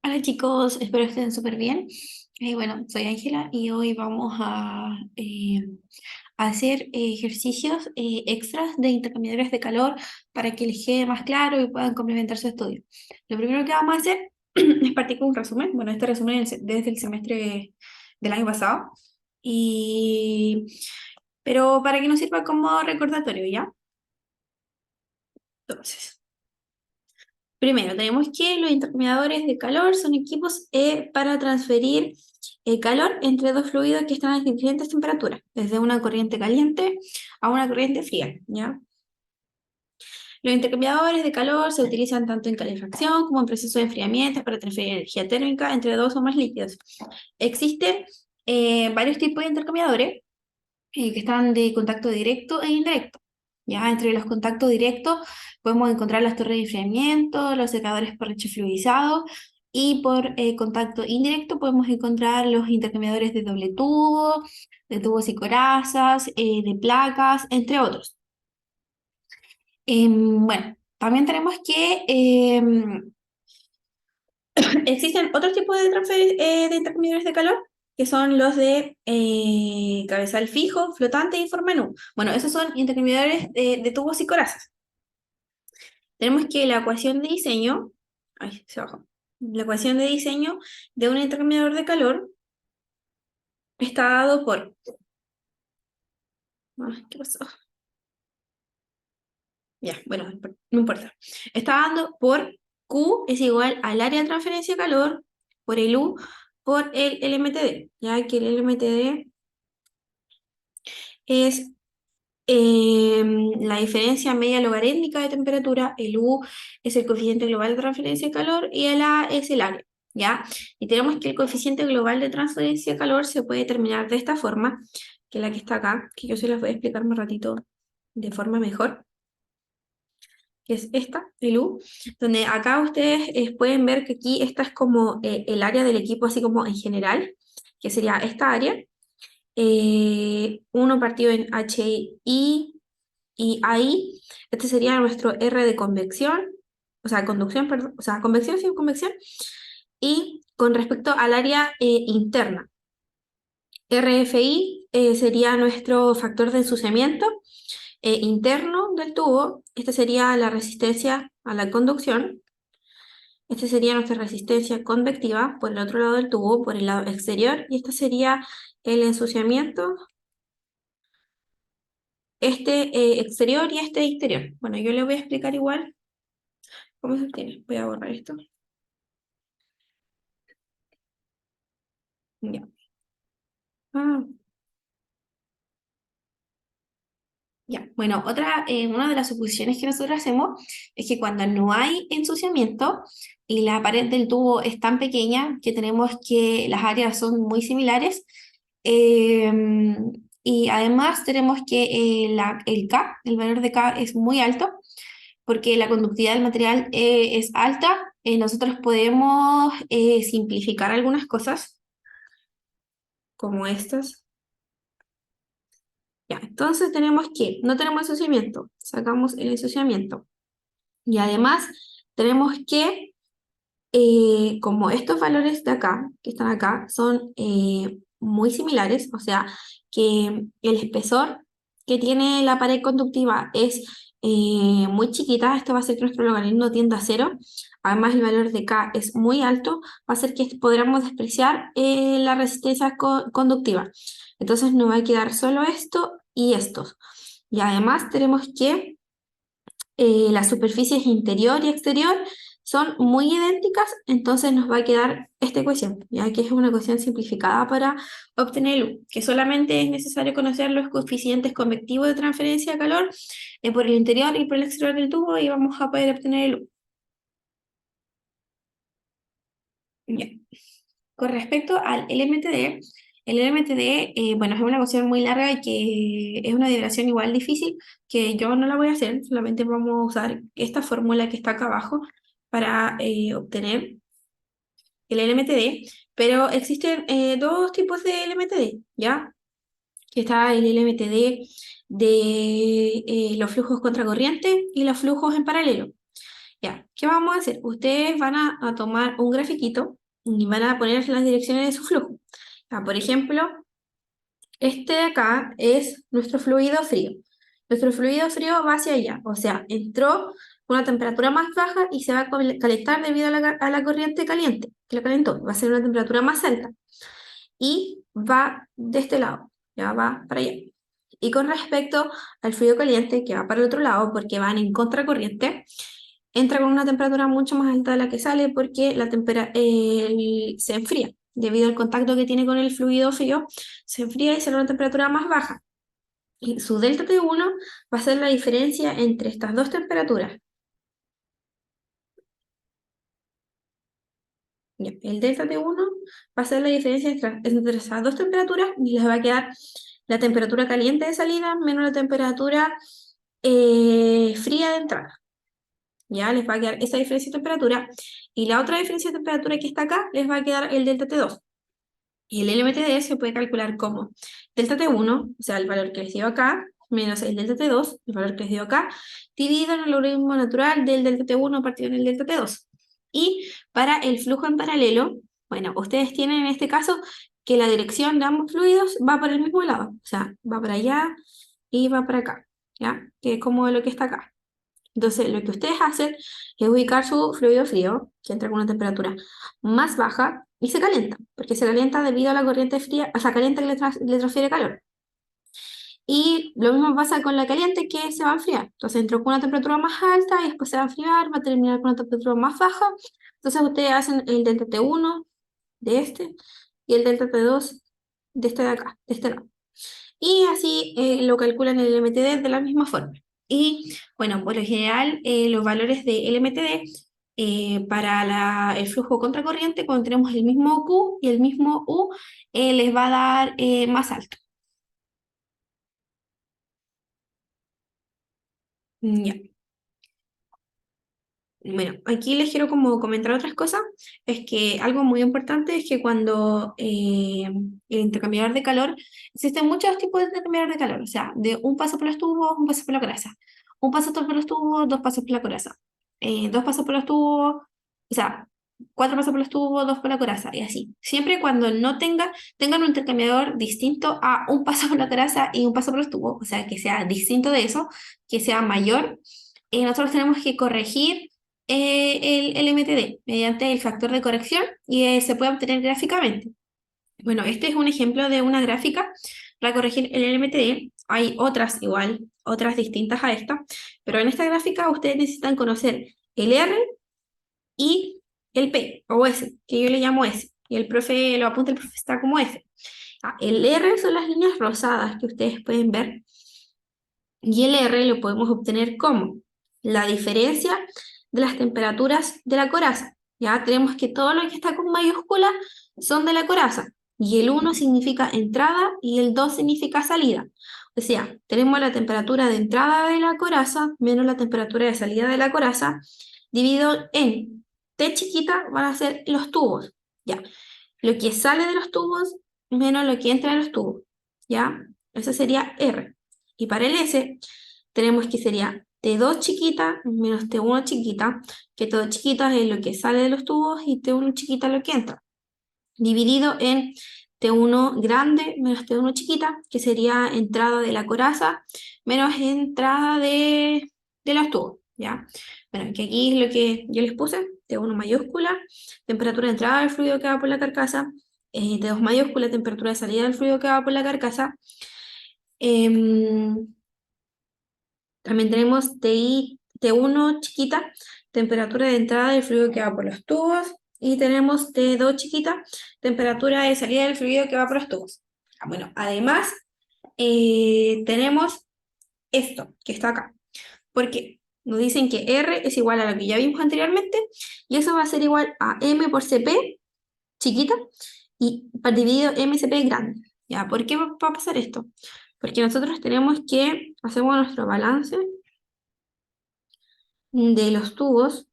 Hola chicos, espero que estén súper bien. Bueno, soy Ángela y hoy vamos a hacer ejercicios extras de intercambiadores de calor para que les quede más claro y puedan complementar su estudio. Lo primero que vamos a hacer es partir con un resumen. Bueno, este resumen es desde el semestre del año pasado, y, pero para que nos sirva como recordatorio, ¿ya? Entonces. Primero, tenemos que los intercambiadores de calor son equipos para transferir calor entre dos fluidos que están a diferentes temperaturas, desde una corriente caliente a una corriente fría, ¿ya? Los intercambiadores de calor se utilizan tanto en calefacción como en procesos de enfriamiento para transferir energía térmica entre dos o más líquidos. Existen varios tipos de intercambiadores que están de contacto directo e indirecto. Ya entre los contactos directos podemos encontrar las torres de enfriamiento, los secadores por leche fluidizado, y por contacto indirecto podemos encontrar los intercambiadores de doble tubo, de tubos y corazas, de placas, entre otros. Bueno, también tenemos que existen otros tipos de, de intercambiadores de calor, que son los de cabezal fijo, flotante y forma nu. Bueno, esos son intercambiadores de tubos y corazas. Tenemos que la ecuación de diseño, ay, se bajó. La ecuación de diseño de un intercambiador de calor está dado por... Ay, ¿qué pasó? Ya, bueno, no importa. Está dando por Q es igual al área de transferencia de calor por el U por el LMTD, ya que el LMTD es la diferencia media logarítmica de temperatura, el U es el coeficiente global de transferencia de calor y el A es el área, ¿ya? Y tenemos que el coeficiente global de transferencia de calor se puede determinar de esta forma, que es la que está acá, que yo se las voy a explicar más ratito de forma mejor, que es esta, el U, donde acá ustedes pueden ver que aquí esta es como el área del equipo, así como en general, que sería esta área, uno partido en HI y ahí, este sería nuestro R de convección, o sea, conducción, perdón, o sea, convección, sí, convección. Y con respecto al área interna, RFI sería nuestro factor de ensuciamiento interno del tubo. Esta sería la resistencia a la conducción. Esta sería nuestra resistencia convectiva por el otro lado del tubo, por el lado exterior. Y este sería el ensuciamiento exterior y este interior. Bueno, yo le voy a explicar igual cómo se obtiene. Voy a borrar esto. Ya. Ah, ya. Bueno, una de las suposiciones que nosotros hacemos es que cuando no hay ensuciamiento y la pared del tubo es tan pequeña que tenemos que las áreas son muy similares, eh, y además tenemos que el K, el valor de K es muy alto porque la conductividad del material es alta. Nosotros podemos simplificar algunas cosas como estas. Ya, entonces tenemos que, no tenemos ensuciamiento, sacamos el ensuciamiento. Y además tenemos que, como estos valores de acá, que están acá, son muy similares, o sea, que el espesor que tiene la pared conductiva es muy chiquita, esto va a hacer que nuestro logaritmo tienda a cero. Además, el valor de K es muy alto, va a hacer que podamos despreciar la resistencia conductiva. Entonces nos va a quedar solo esto y estos. Y además tenemos que las superficies interior y exterior son muy idénticas, entonces nos va a quedar esta ecuación, ya que es una ecuación simplificada para obtener el U, que solamente es necesario conocer los coeficientes convectivos de transferencia de calor por el interior y por el exterior del tubo y vamos a poder obtener el U. Ya. Con respecto al LMTD, el LMTD, bueno, es una ecuación muy larga y que es una derivación igual difícil, que yo no la voy a hacer, solamente vamos a usar esta fórmula que está acá abajo para obtener el LMTD, pero existen dos tipos de LMTD, ¿ya? Que está el LMTD de los flujos contracorriente y los flujos en paralelo. Ya, ¿qué vamos a hacer? Ustedes van a tomar un grafiquito y van a poner las direcciones de su flujo. Ya, por ejemplo, este de acá es nuestro fluido frío. Nuestro fluido frío va hacia allá, o sea, entró con una temperatura más baja y se va a calentar debido a la corriente caliente, que lo calentó. Va a ser una temperatura más alta y va de este lado, ya va para allá. Y con respecto al fluido caliente, que va para el otro lado porque van en contracorriente, entra con una temperatura mucho más alta de la que sale porque se enfría. Debido al contacto que tiene con el fluido frío, se enfría y sale a una temperatura más baja. Y su delta T1 va a ser la diferencia entre estas dos temperaturas. Ya, el delta T1 va a ser la diferencia entre esas dos temperaturas y les va a quedar la temperatura caliente de salida menos la temperatura fría de entrada. Ya les va a quedar esa diferencia de temperatura. Y la otra diferencia de temperatura que está acá les va a quedar el delta T2. Y el LMTD se puede calcular como delta T1, o sea, el valor que les dio acá, menos el delta T2, el valor que les dio acá, dividido en el logaritmo natural del delta T1 partido en el delta T2. Y para el flujo en paralelo, bueno, ustedes tienen en este caso que la dirección de ambos fluidos va por el mismo lado, o sea, va para allá y va para acá, ¿ya? Que es como lo que está acá. Entonces, lo que ustedes hacen es ubicar su fluido frío, que entra con una temperatura más baja, y se calienta, porque se calienta debido a la corriente fría, o sea, caliente que le transfiere calor. Y lo mismo pasa con la caliente que se va a enfriar. Entonces entró con una temperatura más alta y después se va a enfriar, va a terminar con una temperatura más baja. Entonces ustedes hacen el delta T1 de este y el delta T2 de este de acá, de este lado. Y así lo calculan el LMTD de la misma forma. Y bueno, por lo general, los valores de LMTD para el flujo contracorriente, cuando tenemos el mismo Q y el mismo U, les va a dar más alto. Ya. Bueno, aquí les quiero como comentar otras cosas. Es que algo muy importante es que cuando el intercambiador de calor, existen muchos tipos de intercambiador de calor, o sea, de un paso por los tubos, un paso por la coraza, un paso por los tubos, dos pasos por la coraza, dos pasos por los tubos, o sea, cuatro pasos por los tubos, dos por la coraza, y así. Siempre cuando no tengan un intercambiador distinto a un paso por la coraza y un paso por los tubos, o sea, que sea distinto de eso, que sea mayor, nosotros tenemos que corregir el MTD mediante el factor de corrección y se puede obtener gráficamente. Bueno, este es un ejemplo de una gráfica para corregir el MTD. Hay otras igual, otras distintas a esta, pero en esta gráfica ustedes necesitan conocer el R y el P o S, que yo le llamo S, y el profe lo apunta, el profe está como F. El R son las líneas rosadas que ustedes pueden ver y el R lo podemos obtener como la diferencia de las temperaturas de la coraza. Ya tenemos que todo lo que está con mayúscula son de la coraza. Y el 1 significa entrada y el 2 significa salida. O sea, tenemos la temperatura de entrada de la coraza menos la temperatura de salida de la coraza, dividido en T chiquita van a ser los tubos. Ya, lo que sale de los tubos menos lo que entra en los tubos. Ya, eso sería R. Y para el S tenemos que sería T2 chiquita menos T1 chiquita, que T2 chiquita es lo que sale de los tubos y T1 chiquita es lo que entra, dividido en T1 grande menos T1 chiquita, que sería entrada de la coraza menos entrada de los tubos, ¿ya? Bueno, que aquí es lo que yo les puse, T1 mayúscula, temperatura de entrada del fluido que va por la carcasa, T2 mayúscula, temperatura de salida del fluido que va por la carcasa. Em, También tenemos T1 chiquita, temperatura de entrada del fluido que va por los tubos. Y tenemos T2 chiquita, temperatura de salida del fluido que va por los tubos. Bueno, además tenemos esto que está acá. Porque nos dicen que R es igual a lo que ya vimos anteriormente. Y eso va a ser igual a M por CP chiquita y dividido MCP grande. ¿Ya? ¿Por qué va a pasar esto? Porque nosotros tenemos que hacer nuestro balance de los tubos,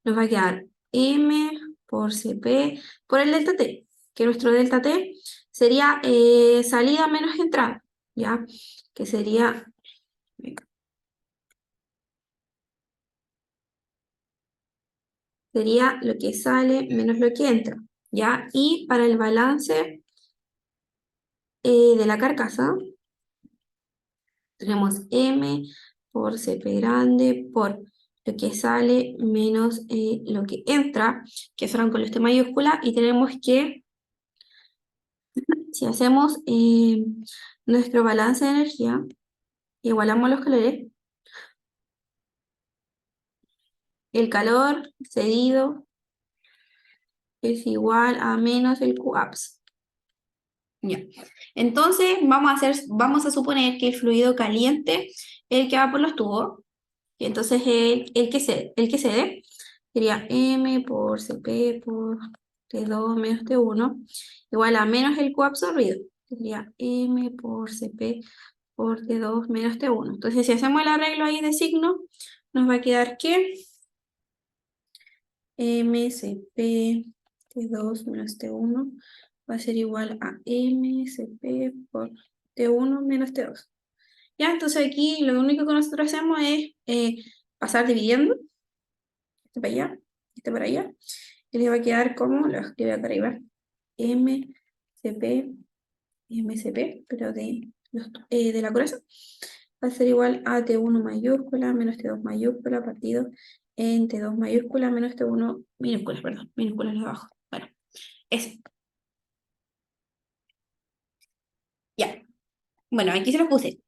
nos va a quedar M por CP por el delta T, que nuestro delta T sería salida menos entrada, ¿ya? Que sería sería lo que sale menos lo que entra, ¿ya? Y para el balance de la carcasa, tenemos M por CP grande por lo que sale menos lo que entra, que serán con este mayúscula, y tenemos que, si hacemos nuestro balance de energía, igualamos los calores, el calor cedido es igual a menos el QAPS. Ya. Entonces vamos a suponer que el fluido caliente es el que va por los tubos, y entonces el que cede sería M por Cp por T2 menos T1 igual a menos el Q absorbido, sería M por Cp por T2 menos T1. Entonces si hacemos el arreglo ahí de signo, nos va a quedar que MCP T2 menos T1 va a ser igual a MCP por T1 menos T2. Ya, entonces aquí lo único que nosotros hacemos es pasar dividiendo, este para allá, este para allá, y le va a quedar como, lo escribe acá arriba, MCP, MCP, pero de la coraza, va a ser igual a T1 mayúscula menos T2 mayúscula partido en T2 mayúscula menos T1 minúsculas, perdón, minúsculas de abajo. Bueno, eso. Ya. Bueno, aquí se los puse.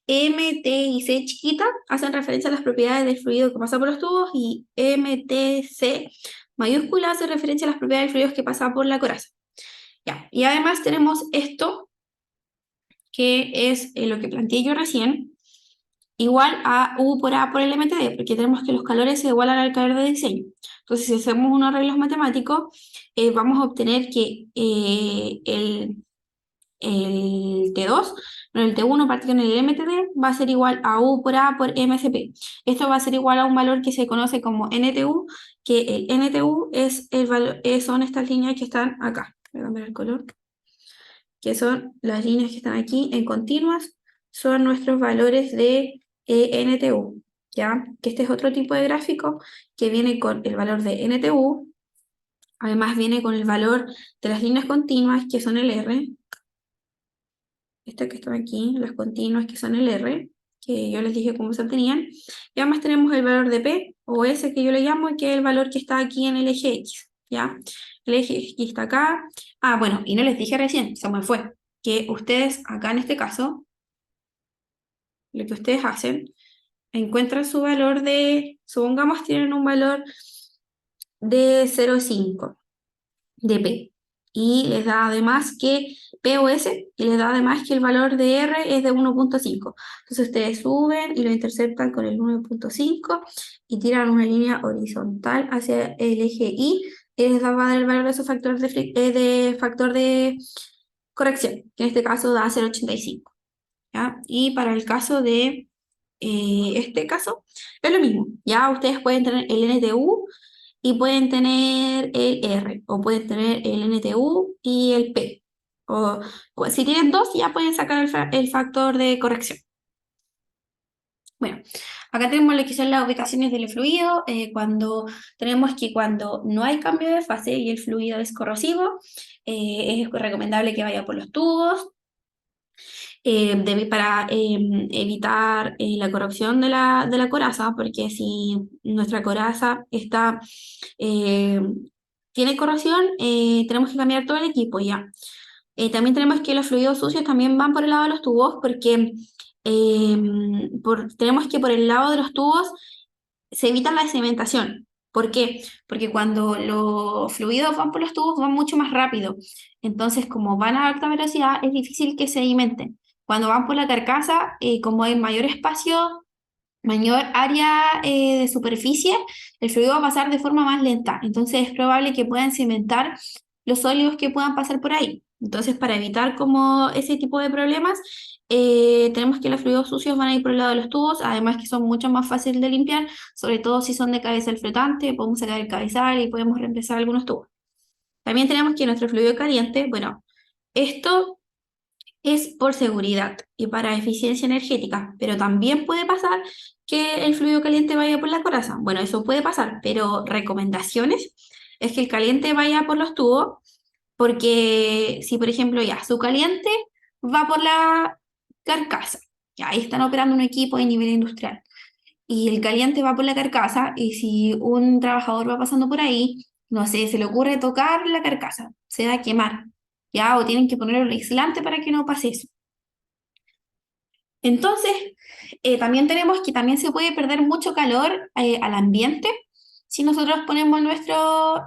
M, T y C chiquita hacen referencia a las propiedades del fluido que pasa por los tubos y M, T, C mayúscula hace referencia a las propiedades del fluido que pasa por la coraza. Ya. Y además tenemos esto, que es lo que planteé yo recién, igual a U por A por el MTD, porque tenemos que los calores se igualan al calor de diseño. Entonces, si hacemos unos arreglos matemáticos, vamos a obtener que el T2, no, el T1 partido en el MTD va a ser igual a U por A por MCP. Esto va a ser igual a un valor que se conoce como NTU, que el NTU es el valor, son estas líneas que están acá. Voy a cambiar el color. Que son las líneas que están aquí en continuas, son nuestros valores de NTU, ¿ya? Que este es otro tipo de gráfico que viene con el valor de NTU, además viene con el valor de las líneas continuas que son el R, estas que están aquí, las continuas que son el R, que yo les dije cómo se obtenían, y además tenemos el valor de P o S que yo le llamo, que es el valor que está aquí en el eje X, ¿ya? El eje X está acá. Ah, bueno, y no les dije recién, se me fue, que ustedes acá en este caso, lo que ustedes hacen, encuentran su valor de, supongamos tienen un valor de 0,5 de P. Y les da además que P o S, y les da además que el valor de R es de 1,5. Entonces ustedes suben y lo interceptan con el 1,5 y tiran una línea horizontal hacia el eje Y, y les va a dar el valor de su factor de corrección, que en este caso da 0,85. ¿Ya? Y para el caso de este caso, es lo mismo. Ya ustedes pueden tener el NTU y pueden tener el R, o pueden tener el NTU y el P. O si tienen dos, ya pueden sacar el factor de corrección. Bueno, acá tenemos lo que son las ubicaciones del fluido, cuando no hay cambio de fase y el fluido es corrosivo, es recomendable que vaya por los tubos, para evitar la corrupción de la coraza, porque si nuestra coraza eh, tiene corrosión, tenemos que cambiar todo el equipo ya. También tenemos que los fluidos sucios también van por el lado de los tubos, porque tenemos que por el lado de los tubos se evita la sedimentación. ¿Por qué? Porque cuando los fluidos van por los tubos van mucho más rápido. Entonces, como van a alta velocidad, es difícil que sedimenten. Cuando van por la carcasa, como hay mayor espacio, mayor área de superficie, el fluido va a pasar de forma más lenta. Entonces, es probable que puedan cimentar los sólidos que puedan pasar por ahí. Entonces, para evitar como ese tipo de problemas, tenemos que los fluidos sucios van a ir por el lado de los tubos, además que son mucho más fáciles de limpiar, sobre todo si son de cabezal flotante, podemos sacar el cabezal y podemos reemplazar algunos tubos. También tenemos que nuestro fluido caliente, bueno, esto es por seguridad y para eficiencia energética, pero también puede pasar que el fluido caliente vaya por la coraza. Bueno, eso puede pasar, pero recomendaciones es que el caliente vaya por los tubos, porque si, por ejemplo, ya su caliente va por la carcasa, ya ahí están operando un equipo de nivel industrial, y el caliente va por la carcasa, y si un trabajador va pasando por ahí, no sé, se le ocurre tocar la carcasa, se va a quemar, ya, o tienen que poner un aislante para que no pase eso. Entonces, también tenemos que también se puede perder mucho calor al ambiente si nosotros ponemos nuestro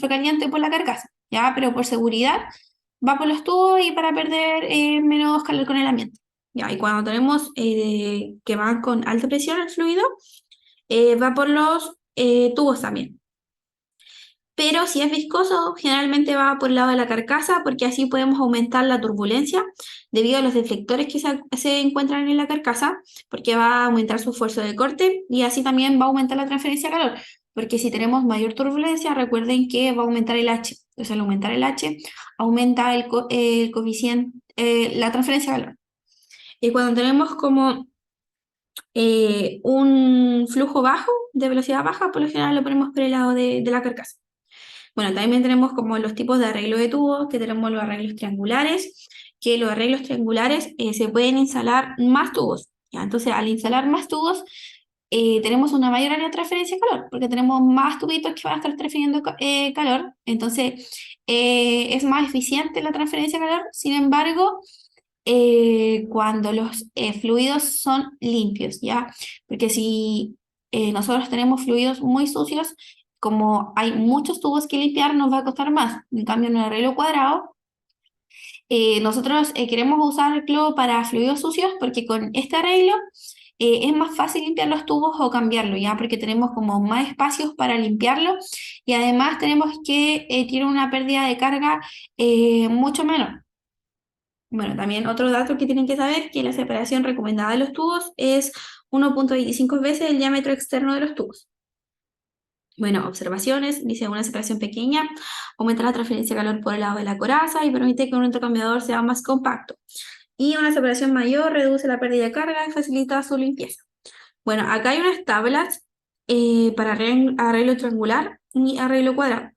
caliente por la carcasa, ¿ya? Pero por seguridad va por los tubos y para perder menos calor con el ambiente, ¿ya? Y cuando tenemos que van con alta presión el fluido, va por los tubos también. Pero si es viscoso, generalmente va por el lado de la carcasa porque así podemos aumentar la turbulencia debido a los deflectores que se encuentran en la carcasa, porque va a aumentar su fuerza de corte y así también va a aumentar la transferencia de calor, porque si tenemos mayor turbulencia, recuerden que va a aumentar el H. Entonces, al aumentar el H, aumenta el coeficiente, la transferencia de calor. Y cuando tenemos como un flujo bajo, de velocidad baja, por lo general lo ponemos por el lado de la carcasa. Bueno, también tenemos como los tipos de arreglo de tubos, que tenemos los arreglos triangulares, que los arreglos triangulares se pueden instalar más tubos, ¿ya? Entonces, al instalar más tubos, tenemos una mayor área de transferencia de calor, porque tenemos más tubitos que van a estar transfiriendo calor, entonces es más eficiente la transferencia de calor. Sin embargo, cuando los fluidos son limpios, ¿ya? Porque si nosotros tenemos fluidos muy sucios, como hay muchos tubos que limpiar, nos va a costar más. En cambio, en el arreglo cuadrado, nosotros queremos usar el cloro para fluidos sucios porque con este arreglo es más fácil limpiar los tubos o cambiarlo, ¿ya? Porque tenemos como más espacios para limpiarlo y además tenemos que tiene una pérdida de carga mucho menor. Bueno, también otro dato que tienen que saber que la separación recomendada de los tubos es 1,25 veces el diámetro externo de los tubos. Bueno, observaciones, dice una separación pequeña, aumenta la transferencia de calor por el lado de la coraza y permite que un intercambiador sea más compacto. Y una separación mayor reduce la pérdida de carga y facilita su limpieza. Bueno, acá hay unas tablas para arreglo triangular y arreglo cuadrado.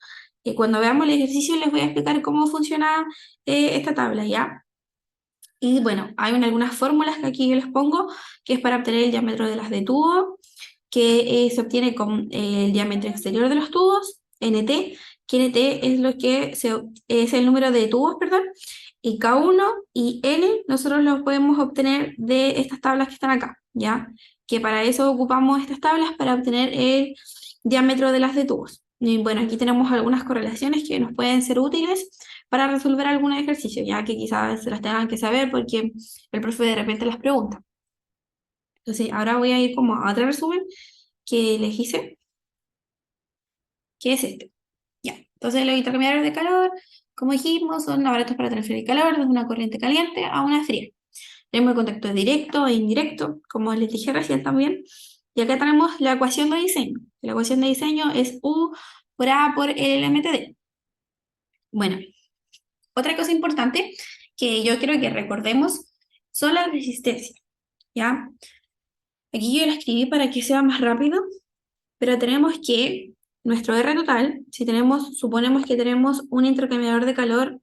Cuando veamos el ejercicio les voy a explicar cómo funciona esta tabla, ¿ya? Y bueno, hay algunas fórmulas que aquí yo les pongo, que es para obtener el diámetro de las de tubo, que se obtiene con el diámetro exterior de los tubos, NT, que NT es lo que es el número de tubos, perdón, y K1 y L nosotros los podemos obtener de estas tablas que están acá, ¿ya? Que para eso ocupamos estas tablas para obtener el diámetro de las de tubos. Y bueno, aquí tenemos algunas correlaciones que nos pueden ser útiles para resolver algún ejercicio, ya que quizás se las tengan que saber porque el profe de repente las pregunta. Entonces, ahora voy a ir como a otro resumen que les hice, que es este. Ya, entonces los intercambiadores de calor, como dijimos, son aparatos para transferir calor desde una corriente caliente a una fría. Tenemos el contacto directo e indirecto, como les dije recién también. Y acá tenemos la ecuación de diseño. La ecuación de diseño es U por A por LMTD. Bueno, otra cosa importante que yo quiero que recordemos son las resistencias, ¿ya? Aquí yo la escribí para que sea más rápido, pero tenemos que nuestro R total, si tenemos, suponemos que tenemos un intercambiador de calor,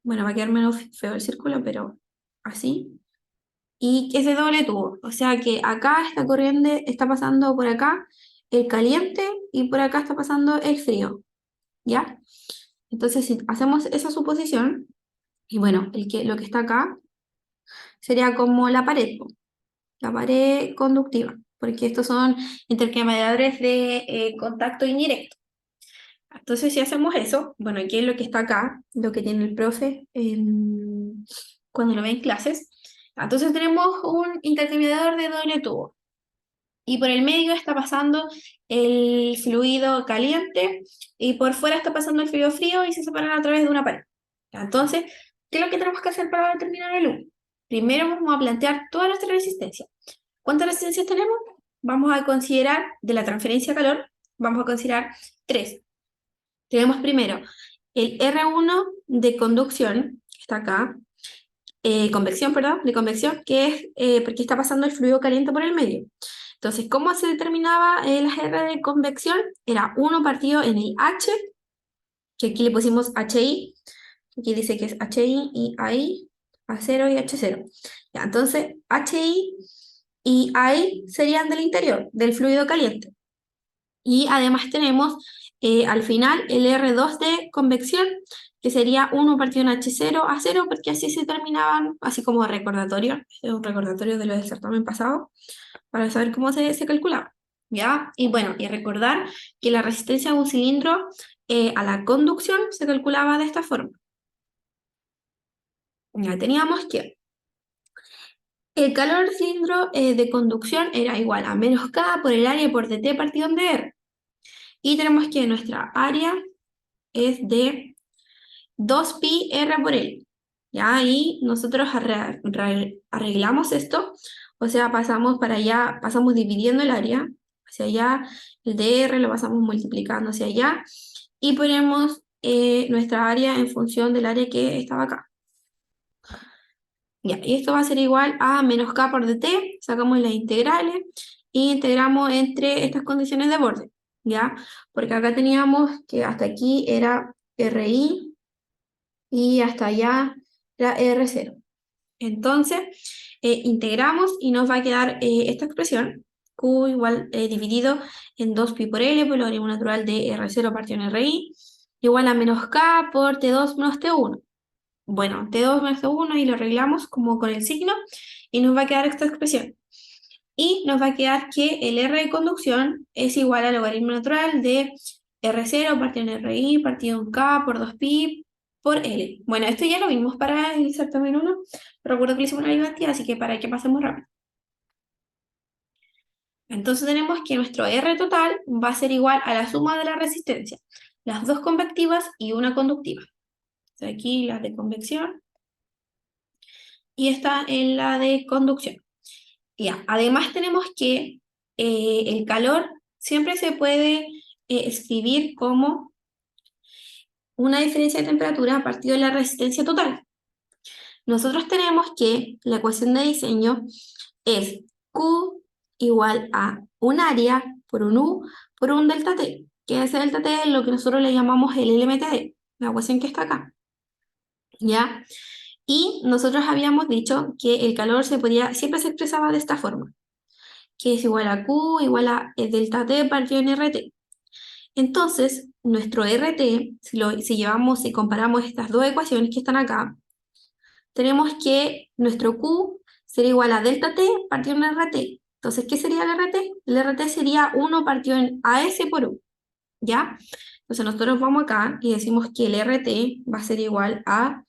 bueno, va a quedar menos feo el círculo, pero así, y que es de doble tubo, o sea que acá esta corriente está pasando por acá el caliente y por acá está pasando el frío, ¿ya? Entonces, si hacemos esa suposición, y bueno, lo que está acá sería como la pared conductiva, porque estos son intercambiadores de contacto indirecto. Entonces, si hacemos eso, bueno, aquí es lo que está acá, lo que tiene el profe cuando lo ve en clases. Entonces tenemos un intercambiador de doble tubo y por el medio está pasando el fluido caliente y por fuera está pasando el fluido frío y se separan a través de una pared. Entonces, ¿qué es lo que tenemos que hacer para determinar el U? Primero vamos a plantear toda nuestra resistencia. ¿Cuántas resistencias tenemos? Vamos a considerar de la transferencia de calor, vamos a considerar tres. Tenemos primero el R1 de conducción, que está acá, convección, perdón, de convección, que es porque está pasando el fluido caliente por el medio. Entonces, ¿cómo se determinaba la R de convección? Era 1 partido en el H, que aquí le pusimos HI, aquí dice que es HI y AI, A0 y H0. Ya, entonces, HI y AI serían del interior, del fluido caliente. Y además tenemos al final el R2 de convección, que sería 1 partido en H0 a 0, porque así se terminaban, así como recordatorio, es un recordatorio de lo del certamen pasado, para saber cómo se calculaba. ¿Ya? Y bueno, y recordar que la resistencia de un cilindro a la conducción se calculaba de esta forma. Ya teníamos que el calor del cilindro de conducción era igual a menos K por el área por dt partido en dr. Y tenemos que nuestra área es de 2pi r por L. ¿Ya? Y nosotros arreglamos esto, o sea, pasamos para allá, pasamos dividiendo el área hacia allá, el dr lo pasamos multiplicando hacia allá, y ponemos nuestra área en función del área que estaba acá. Ya, y esto va a ser igual a menos k por dt, sacamos las integrales, y integramos entre estas condiciones de borde, ¿ya? Porque acá teníamos que hasta aquí era RI, y hasta allá era R0. Entonces, integramos y nos va a quedar esta expresión, Q igual dividido en 2pi por L por logaritmo natural de R0 partido en RI, igual a menos K por T2 menos T1. Bueno, T2 menos T1 y lo arreglamos como con el signo y nos va a quedar esta expresión. Y nos va a quedar que el R de conducción es igual al logaritmo natural de R0 partido en RI partido en K por 2pi por L. Bueno, esto ya lo vimos para el certamen 1, recuerdo que lo hicimos una ayudantía, así que para que pasemos rápido. Entonces tenemos que nuestro R total va a ser igual a la suma de la resistencia, las dos convectivas y una conductiva. O sea, aquí la de convección y esta en la de conducción. Ya, además tenemos que el calor siempre se puede escribir como una diferencia de temperatura a partir de la resistencia total. Nosotros tenemos que la ecuación de diseño es Q igual a un área por un U por un delta T, que ese delta T es lo que nosotros le llamamos el LMTD, la ecuación que está acá. ¿Ya? Y nosotros habíamos dicho que el calor siempre se expresaba de esta forma, que es igual a Q igual a delta T partido en RT. Entonces, nuestro RT, si comparamos estas dos ecuaciones que están acá, tenemos que nuestro Q sería igual a delta T partido en RT. Entonces, ¿qué sería el RT? El RT sería 1 partido en AS por U, ¿ya? Entonces nosotros vamos acá y decimos que el RT va a ser igual a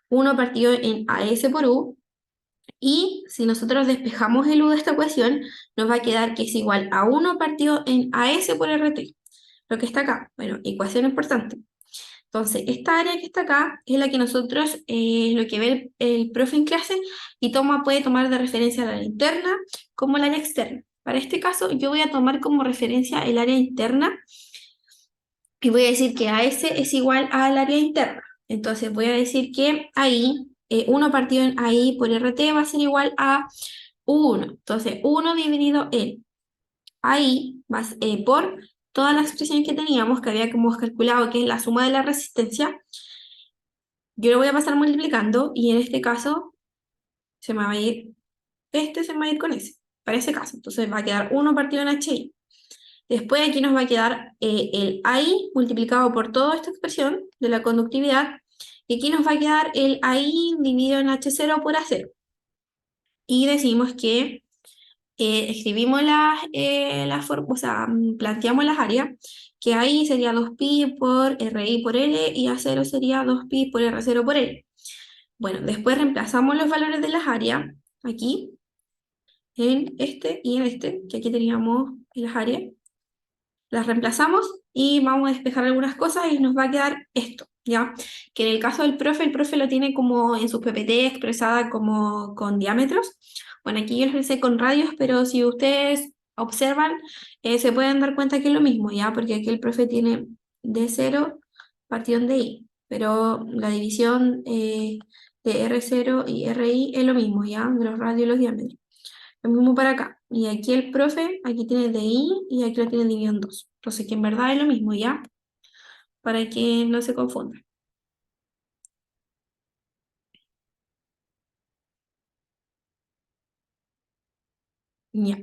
1 partido en AS por U, y si nosotros despejamos el U de esta ecuación, nos va a quedar que es igual a 1 partido en AS por RT, lo que está acá. Bueno, ecuación importante. Entonces, esta área que está acá es la que nosotros, lo que ve el profe en clase y puede tomar de referencia el área interna como el área externa. Para este caso, yo voy a tomar como referencia el área interna y voy a decir que AS es igual al área interna. Entonces, voy a decir que ahí, 1 partido en AI por RT va a ser igual a 1. Entonces, 1 dividido en AI por todas las expresiones que teníamos, que habíamos calculado que es la suma de la resistencia, yo lo voy a pasar multiplicando y en este caso se me va a ir, se me va a ir con ese, para ese caso. Entonces va a quedar 1 partido en HI. Después aquí nos va a quedar el AI multiplicado por toda esta expresión de la conductividad, y aquí nos va a quedar el AI dividido en H0 por A0. Y decimos que escribimos o sea, planteamos las áreas, que AI sería 2pi por RI por L y A0 sería 2pi por R0 por L. Bueno, después reemplazamos los valores de las áreas, aquí, en este y en este, que aquí teníamos las áreas. Las reemplazamos y vamos a despejar algunas cosas y nos va a quedar esto, ¿ya? Que en el caso del profe, el profe lo tiene como en sus PPT expresada como con diámetros. Bueno, aquí yo lo expresé con radios, pero si ustedes observan, se pueden dar cuenta que es lo mismo, ¿ya? Porque aquí el profe tiene D0 partido de I. pero la división de R0 y RI es lo mismo, ¿ya? De los radios y los diámetros. Lo mismo para acá. Y aquí el profe, aquí tiene DI y aquí lo tiene dividido en 2. Entonces, que en verdad es lo mismo, ¿ya? Para que no se confunda. Ya.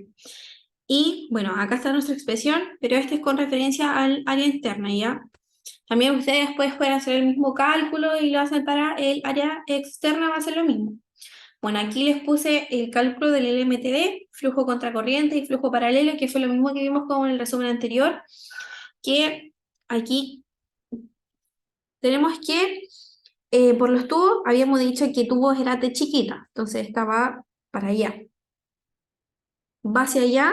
Y bueno, acá está nuestra expresión, pero este es con referencia al área interna, ¿ya? También ustedes después pueden hacer el mismo cálculo y lo hacen para el área externa, va a ser lo mismo. Bueno, aquí les puse el cálculo del LMTD, flujo contracorriente y flujo paralelo, que fue lo mismo que vimos con el resumen anterior, que aquí tenemos que, por los tubos, habíamos dicho que tubos era T chiquita, entonces estaba para allá, va hacia allá,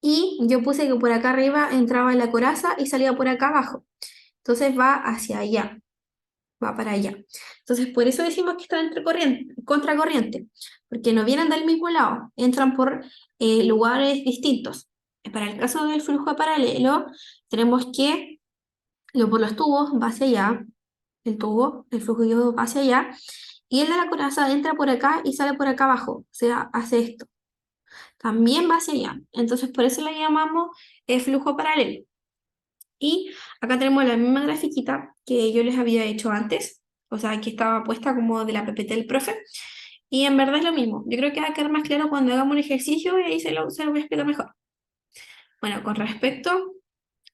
y yo puse que por acá arriba entraba la coraza y salía por acá abajo, entonces va hacia allá, va para allá. Entonces, por eso decimos que están entre contracorriente, porque no vienen del mismo lado, entran por lugares distintos. Para el caso del flujo paralelo, tenemos que lo por los tubos va hacia allá, el tubo, el flujo diodo va hacia allá, y el de la coraza entra por acá y sale por acá abajo, o sea, hace esto. También va hacia allá. Entonces, por eso le llamamos flujo paralelo. Y acá tenemos la misma grafiquita que yo les había hecho antes, o sea, que estaba puesta como de la PPT del profe. Y en verdad es lo mismo. Yo creo que va a quedar más claro cuando hagamos un ejercicio y ahí se lo voy a explicar mejor. Bueno, con respecto,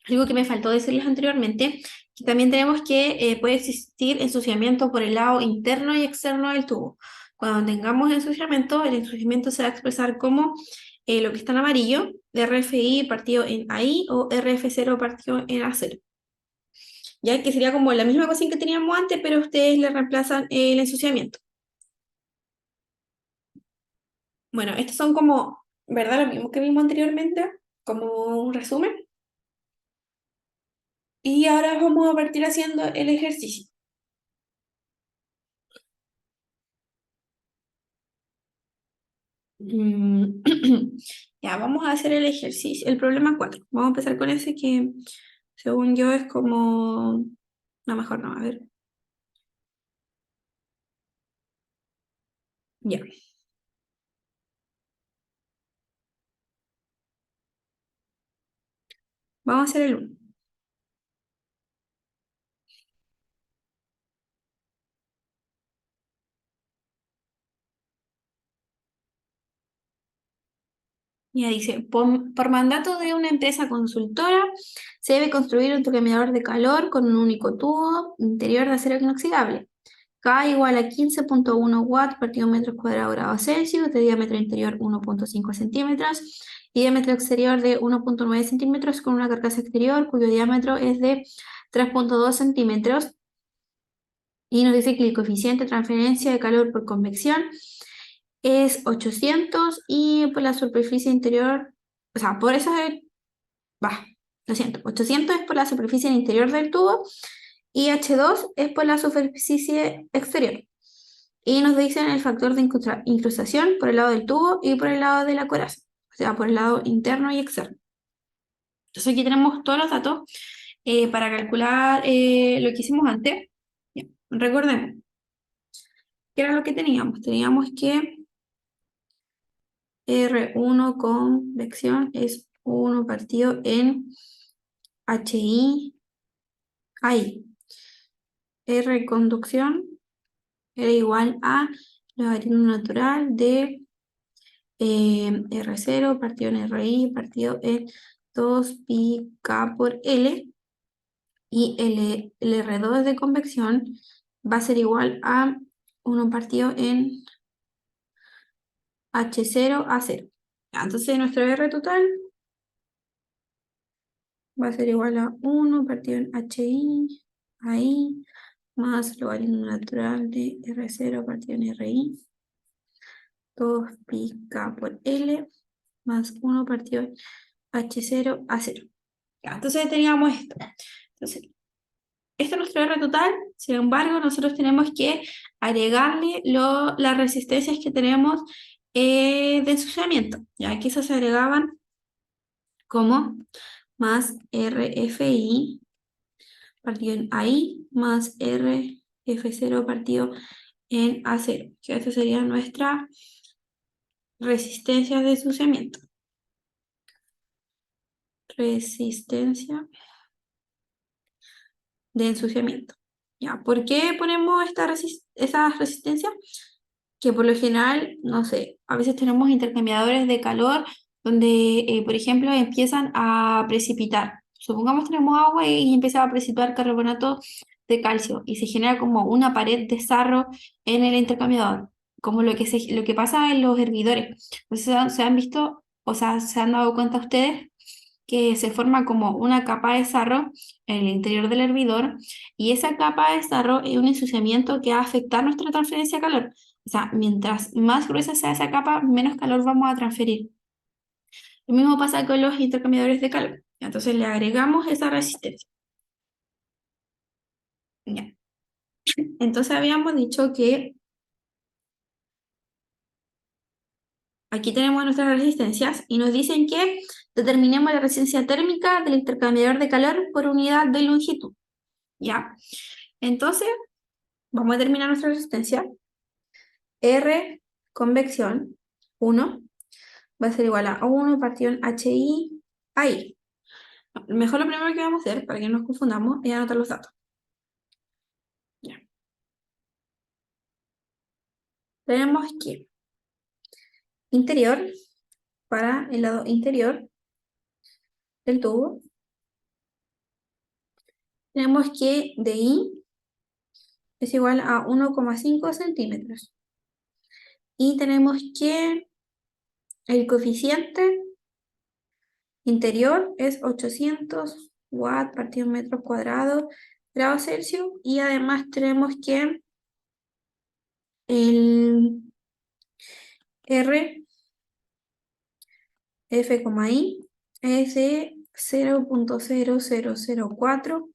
algo que me faltó decirles anteriormente, que también tenemos que puede existir ensuciamiento por el lado interno y externo del tubo. Cuando tengamos ensuciamiento, el ensuciamiento se va a expresar como lo que está en amarillo, RFI partido en AI o RF0 partido en A0. Ya que sería como la misma ecuación que teníamos antes, pero ustedes le reemplazan el ensuciamiento. Bueno, estos son como, ¿verdad? Lo mismo que vimos anteriormente, como un resumen. Y ahora vamos a partir haciendo el ejercicio. Mm, Ya, vamos a hacer el ejercicio, el problema 4. Vamos a empezar con ese que, según yo, es como... No, mejor no, a ver. Ya, vamos a hacer el 1. Ya dice, por mandato de una empresa consultora, se debe construir un tornillador de calor con un único tubo interior de acero inoxidable. K igual a 15,1 watts por metros cuadrados grados Celsius, de diámetro interior 1,5 centímetros y diámetro exterior de 1,9 centímetros con una carcasa exterior cuyo diámetro es de 3,2 centímetros. Y nos dice que el coeficiente de transferencia de calor por convección es 800 y por la superficie interior, o sea, por eso es, va, lo siento, 800 es por la superficie interior del tubo y H2 es por la superficie exterior. Y nos dicen el factor de incrustación por el lado del tubo y por el lado de la coraza, o sea, por el lado interno y externo. Entonces aquí tenemos todos los datos para calcular lo que hicimos antes. Bien, recordemos, ¿qué era lo que teníamos? Teníamos que R1 convección es 1 partido en HI, AI. R conducción era igual a logaritmo natural de R0 partido en RI partido en 2 pi K por L. Y el R2 de convección va a ser igual a 1 partido en H0 a 0. Ya, entonces nuestro R total va a ser igual a 1 partido en HI, AI, más logaritmo natural de R0 partido en RI, 2 pi K por L, más 1 partido en H0 a 0. Ya, entonces teníamos esto. Entonces, esto es nuestro R total, sin embargo, nosotros tenemos que agregarle las resistencias que tenemos de ensuciamiento. Ya aquí esas se agregaban como más RFI partido en AI más R F0 partido en A0, que esta sería nuestra resistencia de ensuciamiento. Resistencia de ensuciamiento. ¿Ya? ¿Por qué ponemos esa resistencia? Que por lo general, no sé, a veces tenemos intercambiadores de calor donde, por ejemplo, empiezan a precipitar. Supongamos tenemos agua y empieza a precipitar carbonato de calcio y se genera como una pared de sarro en el intercambiador, como lo que pasa en los hervidores. Entonces, se han visto, o sea, se han dado cuenta ustedes que se forma como una capa de sarro en el interior del hervidor y esa capa de sarro es un ensuciamiento que va a afectar nuestra transferencia de calor. O sea, mientras más gruesa sea esa capa, menos calor vamos a transferir. Lo mismo pasa con los intercambiadores de calor. Entonces le agregamos esa resistencia. Ya. Entonces habíamos dicho que aquí tenemos nuestras resistencias y nos dicen que determinemos la resistencia térmica del intercambiador de calor por unidad de longitud. ¿Ya? Entonces, vamos a determinar nuestra resistencia. R convección 1 va a ser igual a 1 partido en HI a I. Mejor lo primero que vamos a hacer, para que no nos confundamos, es anotar los datos. Ya. Tenemos que interior, para el lado interior del tubo, tenemos que DI es igual a 1,5 centímetros. Y tenemos que el coeficiente interior es 800 watts partido en metros cuadrados, grados Celsius. Y además tenemos que el R F,I es de 0,0004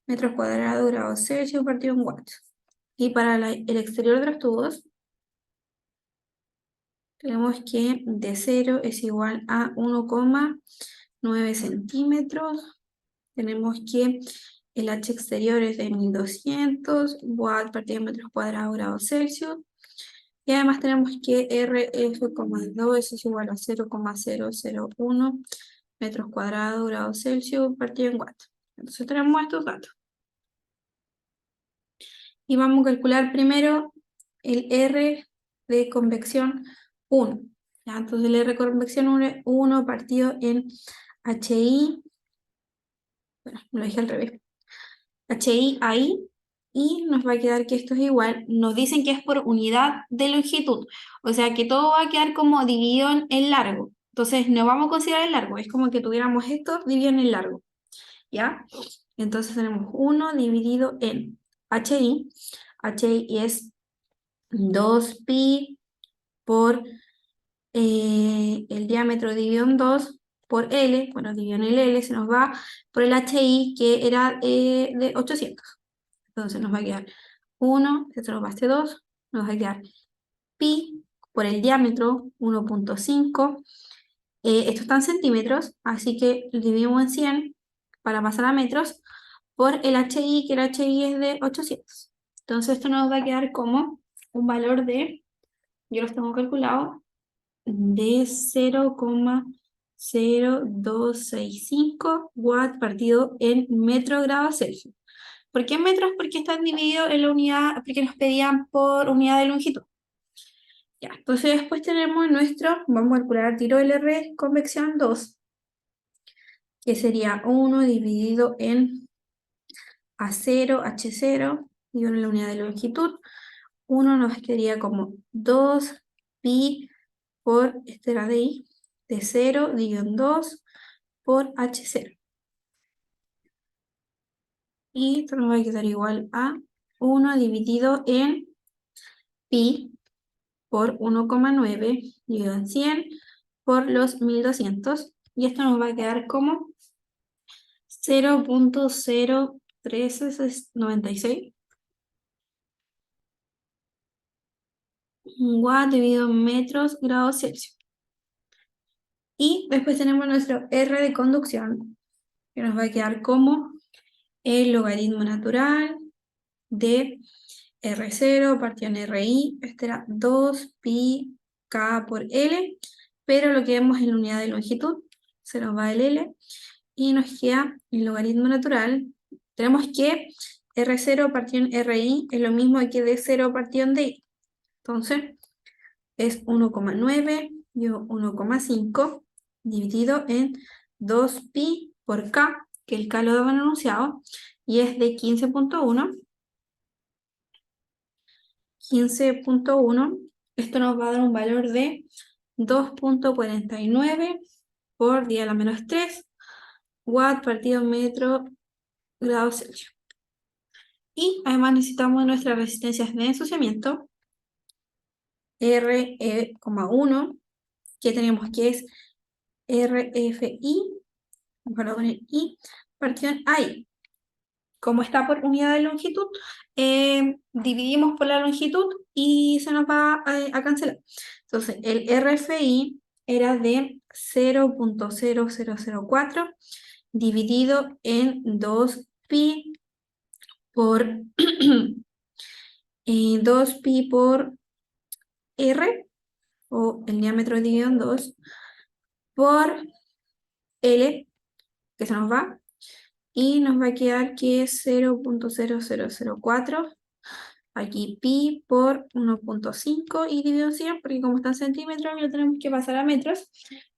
metros cuadrados grados Celsius partido en watts. Y para el exterior de los tubos, tenemos que de 0 es igual a 1,9 centímetros. Tenemos que el H exterior es de 1200 watts partido en metros cuadrados grados Celsius. Y además tenemos que RF,2 es igual a 0,001 metros cuadrados grados Celsius partido en watts. Entonces tenemos estos datos. Y vamos a calcular primero el R de convección 1. ¿Ya? Entonces el R de convección 1 partido en HI, bueno, lo dije al revés, HI a I, y nos va a quedar que esto es igual, nos dicen que es por unidad de longitud, o sea que todo va a quedar como dividido en largo. Entonces no vamos a considerar el largo, es como que tuviéramos esto dividido en el largo, ¿ya? Entonces tenemos 1 dividido en HI. HI es 2pi por el diámetro dividido en 2 por L, bueno, dividido en el L, se nos va por el HI que era de 800. Entonces nos va a quedar 1, esto nos va a ser 2, nos va a quedar pi por el diámetro 1,5. Esto está en centímetros, así que lo dividimos en 100 para pasar a metros por el HI, que el HI es de 800. Entonces esto nos va a quedar como un valor de, yo los tengo calculado, de 0,0265 watts partido en metro grados Celsius. ¿Por qué en metros? Porque están divididos en la unidad, porque nos pedían por unidad de longitud. Ya, entonces después tenemos vamos a calcular al tiro el R convección 2, que sería 1 dividido en A0, H0, y en la unidad de longitud. 1 nos quedaría como 2 pi por, este era de I, de 0 dividido en 2 por H0. Y esto nos va a quedar igual a 1 dividido en pi por 1,9 dividido en 100 por los 1200. Y esto nos va a quedar como 0,01396 watts dividido en metros grados Celsius. Y después tenemos nuestro R de conducción, que nos va a quedar como el logaritmo natural de R0 partido en RI, este era 2 pi K por L, pero lo que vemos en la unidad de longitud, se nos va el L, y nos queda el logaritmo natural. Tenemos que R0 partido en RI es lo mismo que D0 partido en DI. Entonces, es 1,9 y 1,5 dividido en 2 pi por K, que el K lo daban enunciado, y es de 15,1. 15,1, esto nos va a dar un valor de 2,49 por 10 a la menos 3 watt partido metro grado Celsius. Y además necesitamos nuestras resistencias de ensuciamiento, RE,1, que tenemos que es RFI, vamos a poner I, partido en AI. Como está por unidad de longitud, dividimos por la longitud y se nos va a cancelar. Entonces, el RFI era de 0,0004 dividido en 2 pi por 2 pi por R, o el diámetro dividido en 2, por L, que se nos va, y nos va a quedar que es 0,0004. Aquí pi por 1,5 y dividido en 100, porque como está en centímetros, lo tenemos que pasar a metros.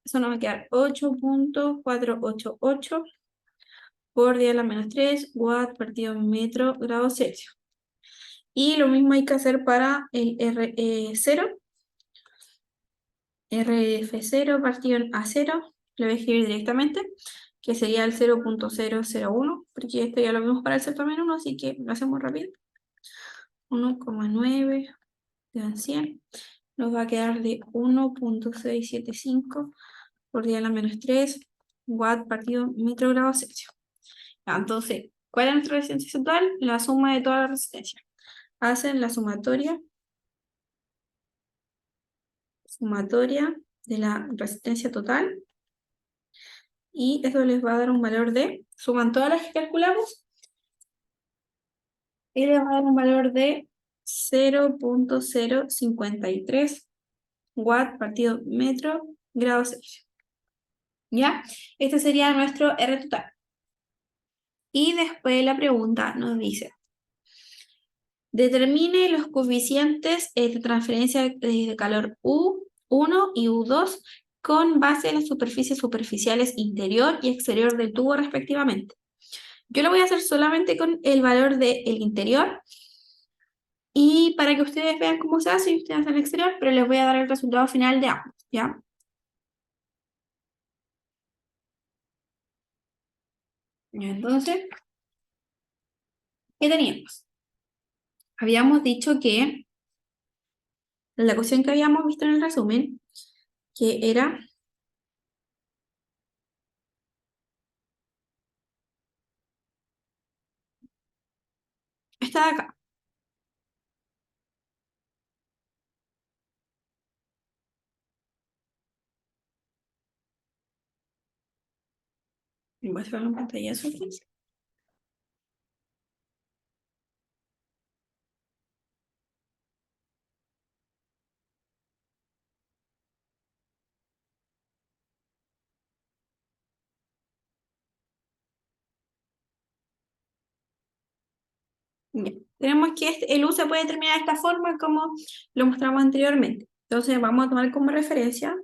Eso nos va a quedar 8,488 por 10 a la menos 3 watt partido metro grado Celsius. Y lo mismo hay que hacer para el R0. RF0 partido en A0, lo voy a escribir directamente, que sería el 0,001, porque esto ya lo vimos para el certamen 1, así que lo hacemos rápido. 1,9 de 100, nos va a quedar de 1,675 por 10 a la menos 3 watt partido metro grado Celsius. Ya, entonces, ¿cuál es nuestra resistencia total? La suma de todas las resistencias. Hacen la sumatoria de la resistencia total, y eso les va a dar un valor de, suman todas las que calculamos, y les va a dar un valor de 0,053 watt partido metro grado Celsius. ¿Ya? Este sería nuestro R total. Y después la pregunta nos dice, determine los coeficientes de transferencia de calor U1 y U2 con base en las superficies superficiales interior y exterior del tubo respectivamente. Yo lo voy a hacer solamente con el valor del interior, y para que ustedes vean cómo se hace, y ustedes hacen el exterior, pero les voy a dar el resultado final de ambos, ¿ya? Entonces, ¿qué teníamos? Habíamos dicho que la ecuación que habíamos visto en el resumen, que era esta de acá. Voy a sacar un pantallazo aquí. Ya. Tenemos que el U se puede determinar de esta forma como lo mostramos anteriormente. Entonces vamos a tomar como referencia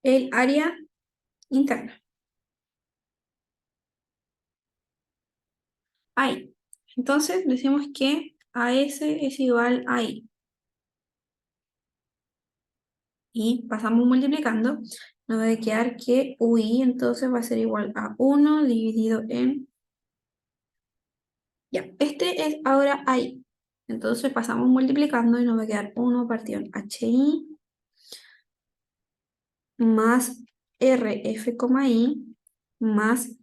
el área interna. Ahí. Entonces decimos que AS es igual a I. Y pasamos multiplicando. Nos va a quedar que UI entonces va a ser igual a 1 dividido en... Ya, este es ahora AI. Entonces pasamos multiplicando y nos va a quedar 1 partido en HI más RF, I más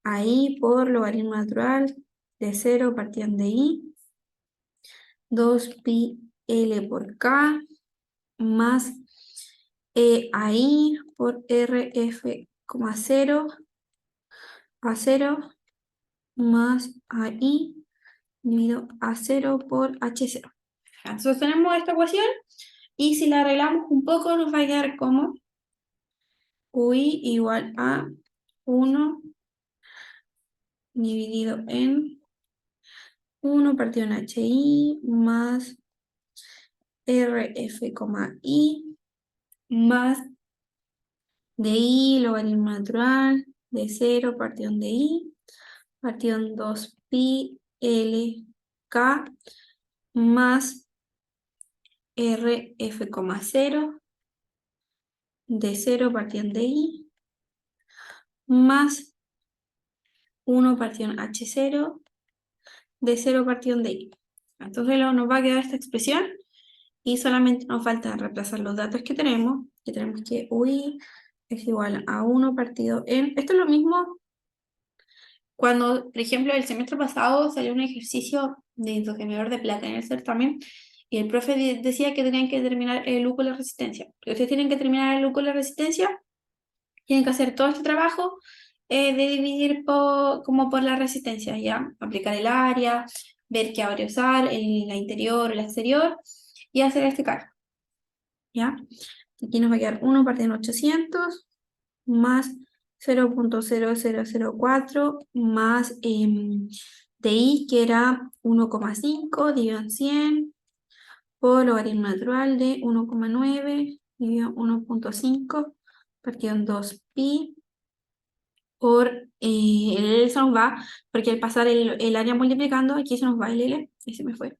AI por logaritmo natural de 0 partido de I, 2 pi L por K más AI por RF, 0, A0 más AI dividido A0 por H0. Entonces tenemos esta ecuación y si la arreglamos un poco nos va a quedar como UI igual a 1 dividido en 1 partido en HI más RF, I más de I logaritmo natural de 0 partido en DI partido en 2 pi L K más RF, 0 de 0 partido en DI más 1 partido en H0 de 0 partido en DI. Entonces luego nos va a quedar esta expresión y solamente nos falta reemplazar los datos que tenemos que UI es igual a 1 partido en... Esto es lo mismo cuando, por ejemplo, el semestre pasado salió un ejercicio de intercambiador de plata en el certamen y el profe decía que tenían que determinar el U con la resistencia. Porque ustedes tienen que determinar el U con la resistencia, tienen que hacer todo este trabajo de dividir como por la resistencia, ¿ya? Aplicar el área, ver qué área usar, la interior o la exterior, y hacer este cálculo, ¿ya? Aquí nos va a quedar 1 partido en 800 más 0.0004 más DI, que era 1,5 dividido en 100 por logaritmo natural de 1,9 dividido en 1,5 partido en 2 pi por el L se nos va, porque al pasar el área multiplicando, aquí se nos va el L, y se me fue.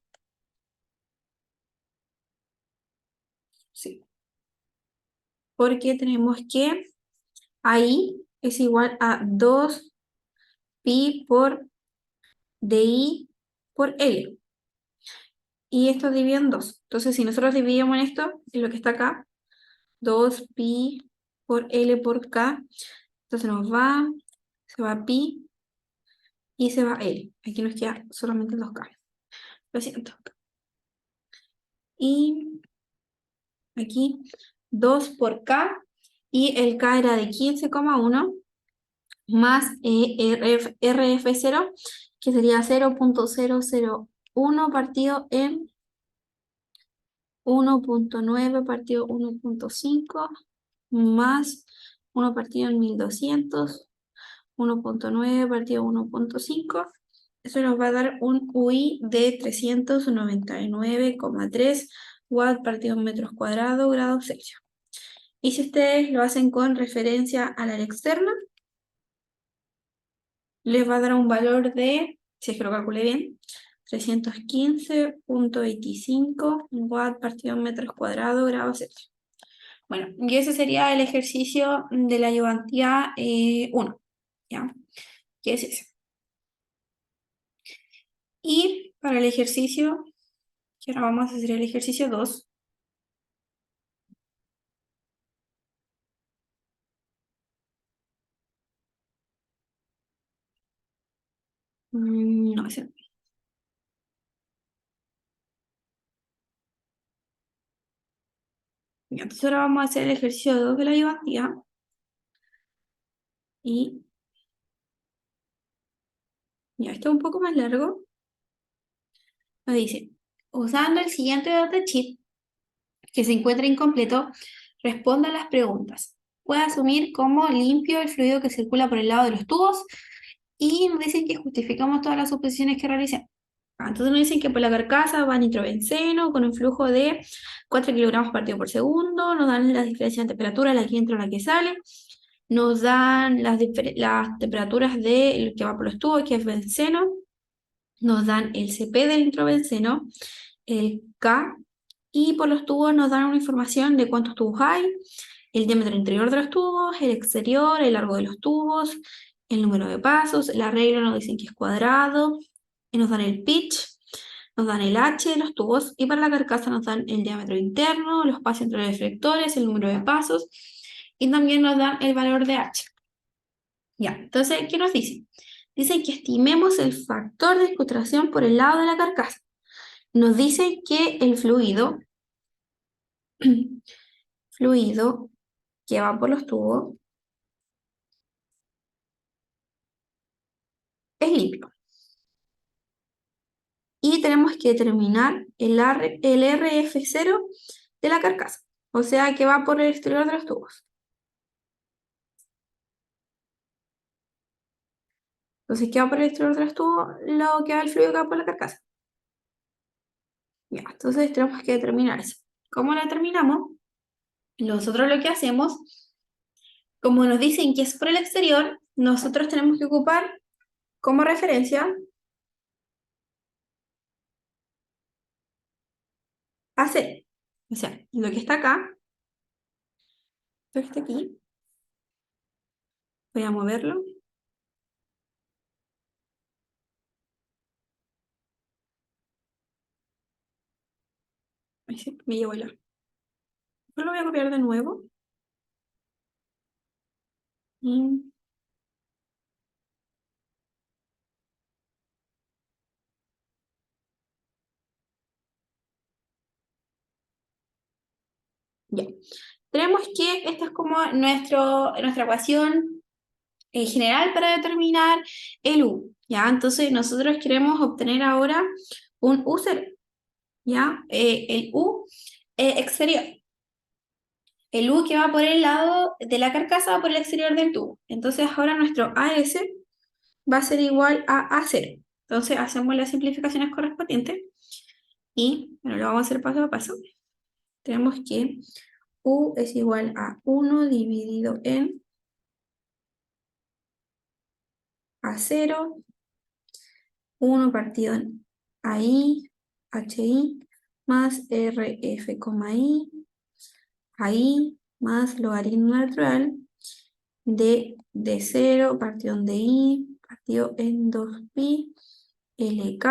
Sí. Porque tenemos que ahí es igual a 2 pi por DI por L. Y esto divide en 2. Entonces, si nosotros dividimos en esto, en lo que está acá, 2 pi por L por K, entonces se va pi y se va L. Aquí nos queda solamente 2K. Lo siento. Y aquí 2 por K, y el K era de 15,1 más RF0, que sería 0.001 partido en 1,9 partido 1,5 más 1 partido en 1200, 1,9 partido 1,5. Eso nos va a dar un UI de 399,3 watts partido en metros cuadrados, grados Celsius. Y si ustedes lo hacen con referencia al área externa, les va a dar un valor de, si es que lo calculé bien, 315,25 watts partido en metros cuadrados, grados Celsius. Bueno, y ese sería el ejercicio de la ayudantía 1, ¿ya? ¿Qué es ese? Y para el ejercicio, que ahora vamos a hacer el ejercicio 2, no, ese no. Ya, entonces ahora vamos a hacer el ejercicio 2 de la ayudantía. Y ya, esto es un poco más largo. Nos dice, usando el siguiente datasheet, que se encuentra incompleto, responda a las preguntas. Puede asumir como limpio el fluido que circula por el lado de los tubos y nos dicen que justificamos todas las suposiciones que realicemos. Entonces nos dicen que por la carcasa va nitrobenceno con un flujo de 4 kilogramos partido por segundo, nos dan las diferencias de temperatura, la que entra y la que sale, nos dan las temperaturas de lo que va por los tubos, que es benceno, nos dan el CP del nitrobenceno, el K, y por los tubos nos dan una información de cuántos tubos hay, el diámetro interior de los tubos, el exterior, el largo de los tubos, el número de pasos, la regla nos dicen que es cuadrado, y nos dan el pitch, nos dan el H de los tubos, y para la carcasa nos dan el diámetro interno, los espacios entre los deflectores, el número de pasos, y también nos dan el valor de H. Ya, entonces, ¿qué nos dice? Dice que estimemos el factor de filtración por el lado de la carcasa. Nos dice que el fluido que va por los tubos es limpio. Y tenemos que determinar el RF0 de la carcasa, o sea que va por el exterior de los tubos. Entonces, ¿qué va por el exterior de los tubos? Lo que va el fluido que va por la carcasa. Ya, entonces tenemos que determinar eso. ¿Cómo lo determinamos? Nosotros lo que hacemos, como nos dicen que es por el exterior, nosotros tenemos que ocupar como referencia AC. O sea, lo que está acá, lo que está aquí, voy a moverlo. Ay, sí, me llevo ya. Yo lo voy a copiar de nuevo. Y ya. Tenemos que esta es como nuestra ecuación general para determinar el U, ¿ya? Entonces nosotros queremos obtener ahora un U0, ¿ya? El U exterior. El U que va por el lado de la carcasa va por el exterior del tubo. Entonces ahora nuestro AS va a ser igual a A0. Entonces hacemos las simplificaciones correspondientes y, bueno, lo vamos a hacer paso a paso. Tenemos que U es igual a 1 dividido en A0, 1 partido en AI, HI, más RF, I, más logaritmo natural de D0 partido en DI, partido en 2pi, LK,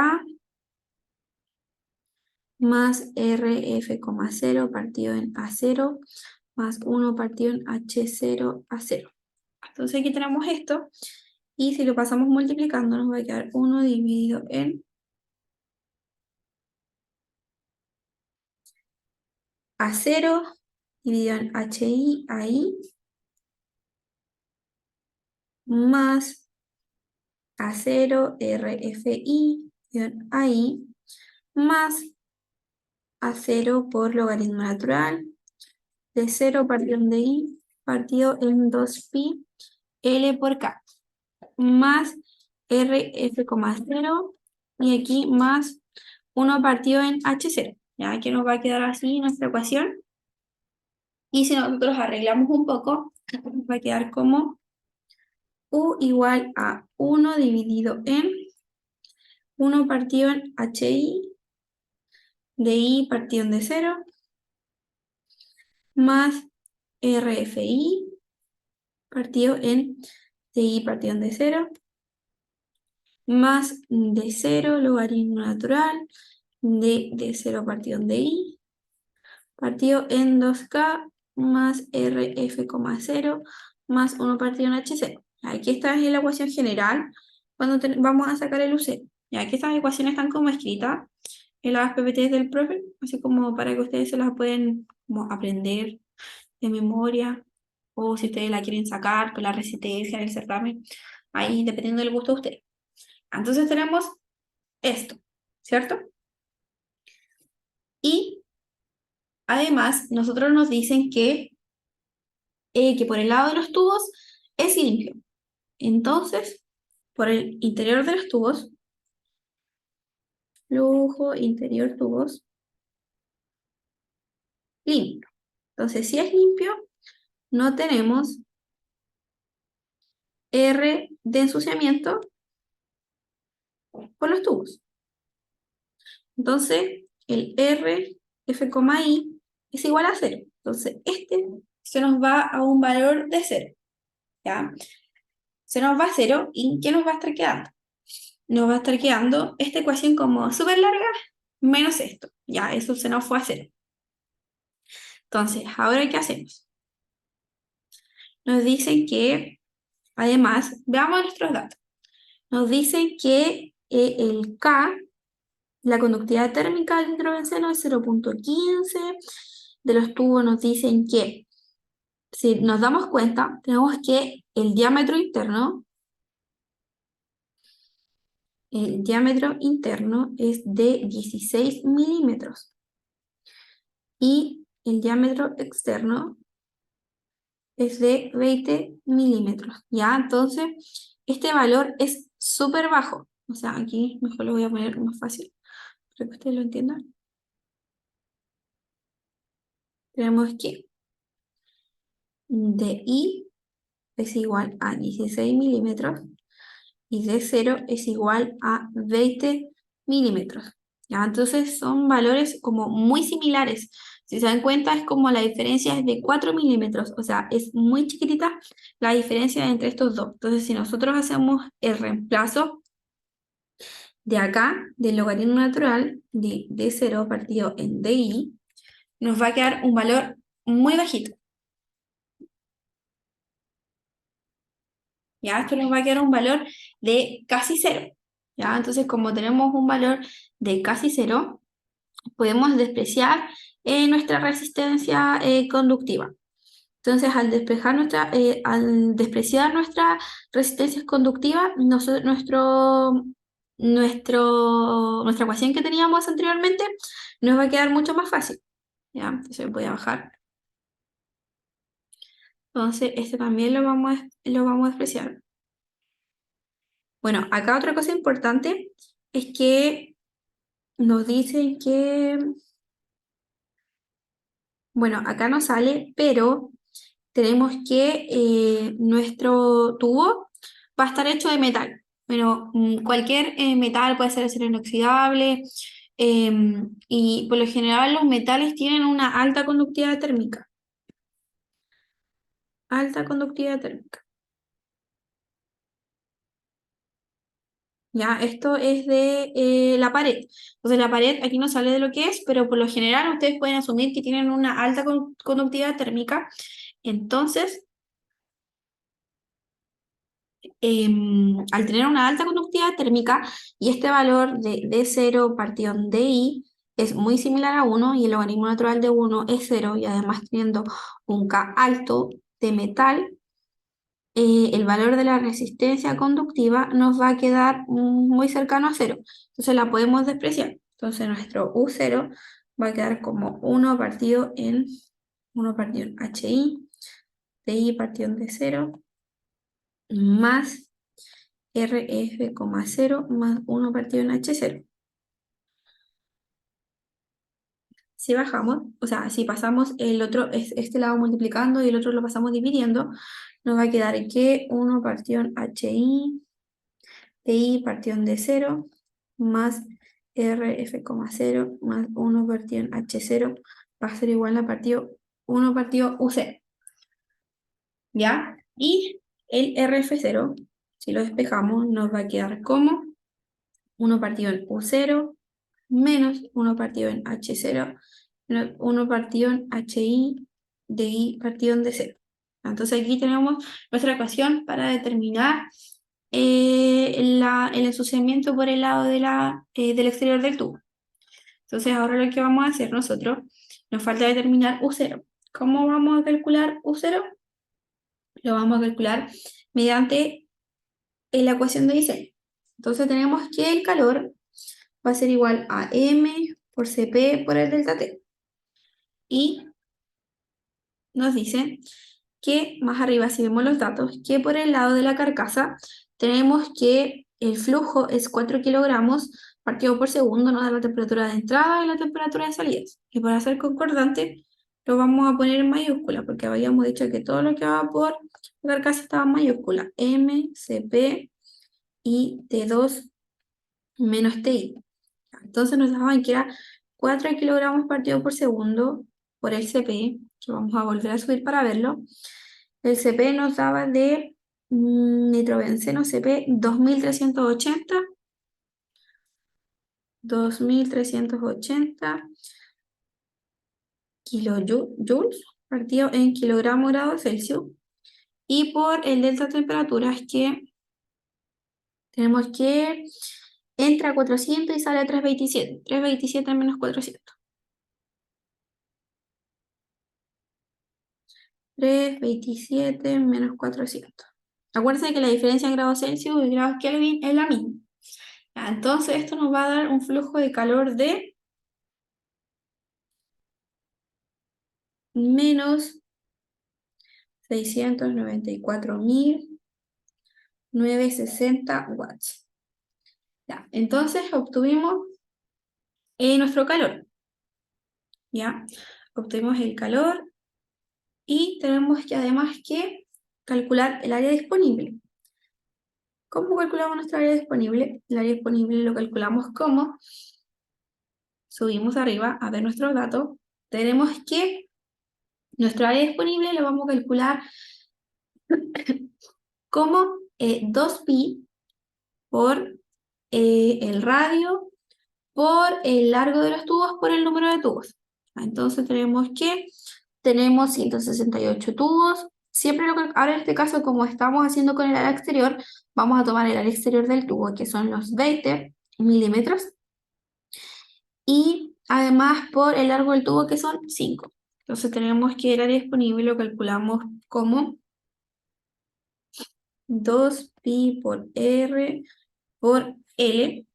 más RF,0 partido en A0, más 1 partido en H0, A0. Entonces aquí tenemos esto, y si lo pasamos multiplicando nos va a quedar 1 dividido en A0 dividido en HI, AI, más A0 RFI dividido en AI, más A0 por logaritmo natural de 0 partido en DI partido en 2pi L por K, más RF,0 y aquí más 1 partido en H0. Ya que nos va a quedar así nuestra ecuación. Y si nosotros arreglamos un poco, nos va a quedar como U igual a 1 dividido en 1 partido en HI de I partido en D0 más RFI partido en DI partido en D0 más D0 logaritmo natural de D0 partido en DI partido en 2K más RF,0 más 1 partido en H0. Aquí esta es la ecuación general cuando vamos a sacar el UC. Y aquí estas ecuaciones están como escritas en las PPTs del profe, así como para que ustedes se las pueden como aprender de memoria, o si ustedes la quieren sacar con la resistencia del certamen, ahí dependiendo del gusto de ustedes. Entonces tenemos esto, ¿cierto? Y además, nosotros nos dicen que por el lado de los tubos es limpio. Entonces, por el interior de los tubos, flujo interior tubos, limpio. Entonces, si es limpio, no tenemos R de ensuciamiento por los tubos. Entonces, el R, F,I es igual a 0. Entonces, este se nos va a un valor de 0. ¿Ya? Se nos va a 0, ¿y qué nos va a estar quedando? Nos va a estar quedando esta ecuación como súper larga, menos esto. Ya, eso se nos fue a 0. Entonces, ¿ahora qué hacemos? Nos dicen que, además, veamos nuestros datos. Nos dicen que el K, la conductividad térmica del nitrobenceno es 0,15. De los tubos nos dicen que, si nos damos cuenta, tenemos que el diámetro interno el diámetro interno es de 16 milímetros y el diámetro externo es de 20 milímetros, ¿ya? Entonces, este valor es súper bajo. O sea, aquí mejor lo voy a poner más fácil para que ustedes lo entiendan. Tenemos que DI es igual a 16 milímetros y D0 es igual a 20 milímetros. ¿Ya? Entonces son valores como muy similares. Si se dan cuenta, es como la diferencia es de 4 milímetros, o sea, es muy chiquitita la diferencia entre estos dos. Entonces, si nosotros hacemos el reemplazo de acá, del logaritmo natural de D0 partido en DI, nos va a quedar un valor muy bajito. ¿Ya? Esto nos va a quedar un valor de casi cero. ¿Ya? Entonces, como tenemos un valor de casi cero, podemos despreciar nuestra resistencia conductiva. Entonces, al despreciar nuestra resistencia conductiva, nuestra ecuación que teníamos anteriormente nos va a quedar mucho más fácil. ¿Ya? Entonces voy a bajar. Entonces, este también lo vamos a despreciar. Bueno, acá otra cosa importante es que nos dicen que, bueno, acá no sale, pero tenemos que nuestro tubo va a estar hecho de metal. Bueno, cualquier metal puede ser acero inoxidable y por lo general los metales tienen una alta conductividad térmica. Alta conductividad térmica. Ya, esto es de la pared. Entonces la pared aquí no sale de lo que es, pero por lo general ustedes pueden asumir que tienen una alta conductividad térmica. Entonces, al tener una alta conductividad térmica y este valor de D0 partido en DI es muy similar a 1 y el logaritmo natural de 1 es 0 y además teniendo un K alto de metal, el valor de la resistencia conductiva nos va a quedar muy cercano a 0. Entonces la podemos despreciar. Entonces nuestro U0 va a quedar como 1 partido en HI, DI partido en D0, más RF,0 más 1 partido en H0. Si bajamos, o sea, si pasamos el otro, este lado multiplicando y el otro lo pasamos dividiendo, nos va a quedar que 1 partido en HI, TI partido en D0, más RF,0 más 1 partido en H0 va a ser igual a partido 1 partido UC. ¿Ya? Y el RF0, si lo despejamos, nos va a quedar como 1 partido en U0 menos 1 partido en H0 menos 1 partido en HI de I partido en D0. Entonces aquí tenemos nuestra ecuación para determinar el ensuciamiento por el lado del exterior del tubo. Entonces ahora lo que vamos a hacer nosotros, nos falta determinar U0. ¿Cómo vamos a calcular U0? Lo vamos a calcular mediante la ecuación de diseño. Entonces tenemos que el calor va a ser igual a M por Cp por el delta T. Y nos dice que más arriba, si vemos los datos, que por el lado de la carcasa tenemos que el flujo es 4 kilogramos partido por segundo, nos da la temperatura de entrada y la temperatura de salida. Y para ser concordante, lo vamos a poner en mayúscula, porque habíamos dicho que todo lo que va por la carcasa estaba en mayúscula. M, Cp y T2 menos Ti. Entonces nos daban que era 4 kilogramos partido por segundo por el Cp, que vamos a volver a subir para verlo. El Cp nos daba de nitrobenceno Cp 2380 kilojoules partido en kilogramos grados Celsius. Y por el delta de temperatura es que tenemos que entra a 400 y sale a 327. 327 menos 400. 327 menos 400. Acuérdense que la diferencia en grados Celsius y grados Kelvin es la misma. Entonces esto nos va a dar un flujo de calor de menos 694.960 watts. Ya, entonces obtuvimos nuestro calor. ¿Ya? Obtuvimos el calor y tenemos que además que calcular el área disponible. ¿Cómo calculamos nuestra área disponible? El área disponible lo calculamos como subimos arriba a ver nuestros datos. Tenemos que nuestra área disponible lo vamos a calcular como 2pi por el radio por el largo de los tubos por el número de tubos. Entonces tenemos 168 tubos. Siempre ahora en este caso, como estamos haciendo con el área exterior, vamos a tomar el área exterior del tubo, que son los 20 milímetros, y además por el largo del tubo, que son 5. Entonces tenemos que el área disponible lo calculamos como 2pi por R por L,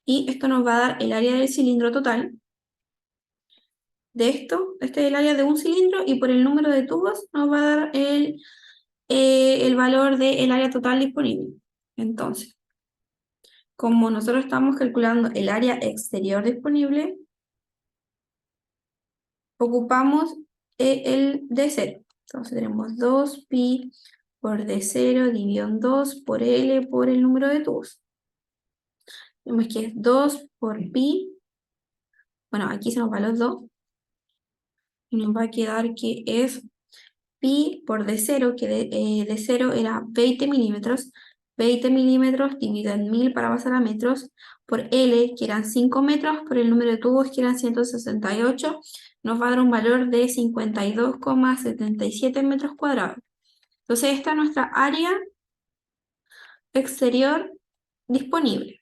y esto nos va a dar el área del cilindro total de esto. Este es el área de un cilindro y por el número de tubos nos va a dar el valor del área total disponible. Entonces, como nosotros estamos calculando el área exterior disponible, ocupamos el D0. Entonces tenemos 2pi por D0 dividido en 2 por L por el número de tubos. Vemos que es 2 por pi. Bueno, aquí se nos van los 2. Y nos va a quedar que es pi por D0, que D0 era 20 milímetros. 20 milímetros dividido en 1000 para pasar a metros, por L, que eran 5 metros, por el número de tubos, que eran 168, nos va a dar un valor de 52,77 metros cuadrados. Entonces esta es nuestra área exterior disponible.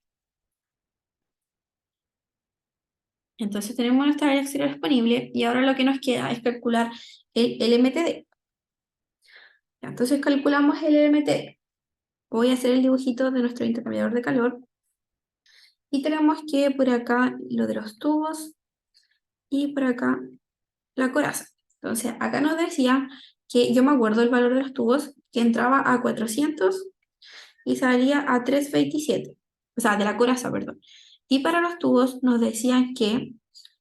Entonces tenemos nuestra área exterior disponible y ahora lo que nos queda es calcular el LMTD. Entonces calculamos el LMTD. Voy a hacer el dibujito de nuestro intercambiador de calor. Y tenemos que por acá lo de los tubos y por acá la coraza. Entonces acá nos decía que yo me acuerdo el valor de los tubos, que entraba a 400 y salía a 327. O sea, de la coraza, perdón. Y para los tubos nos decían que,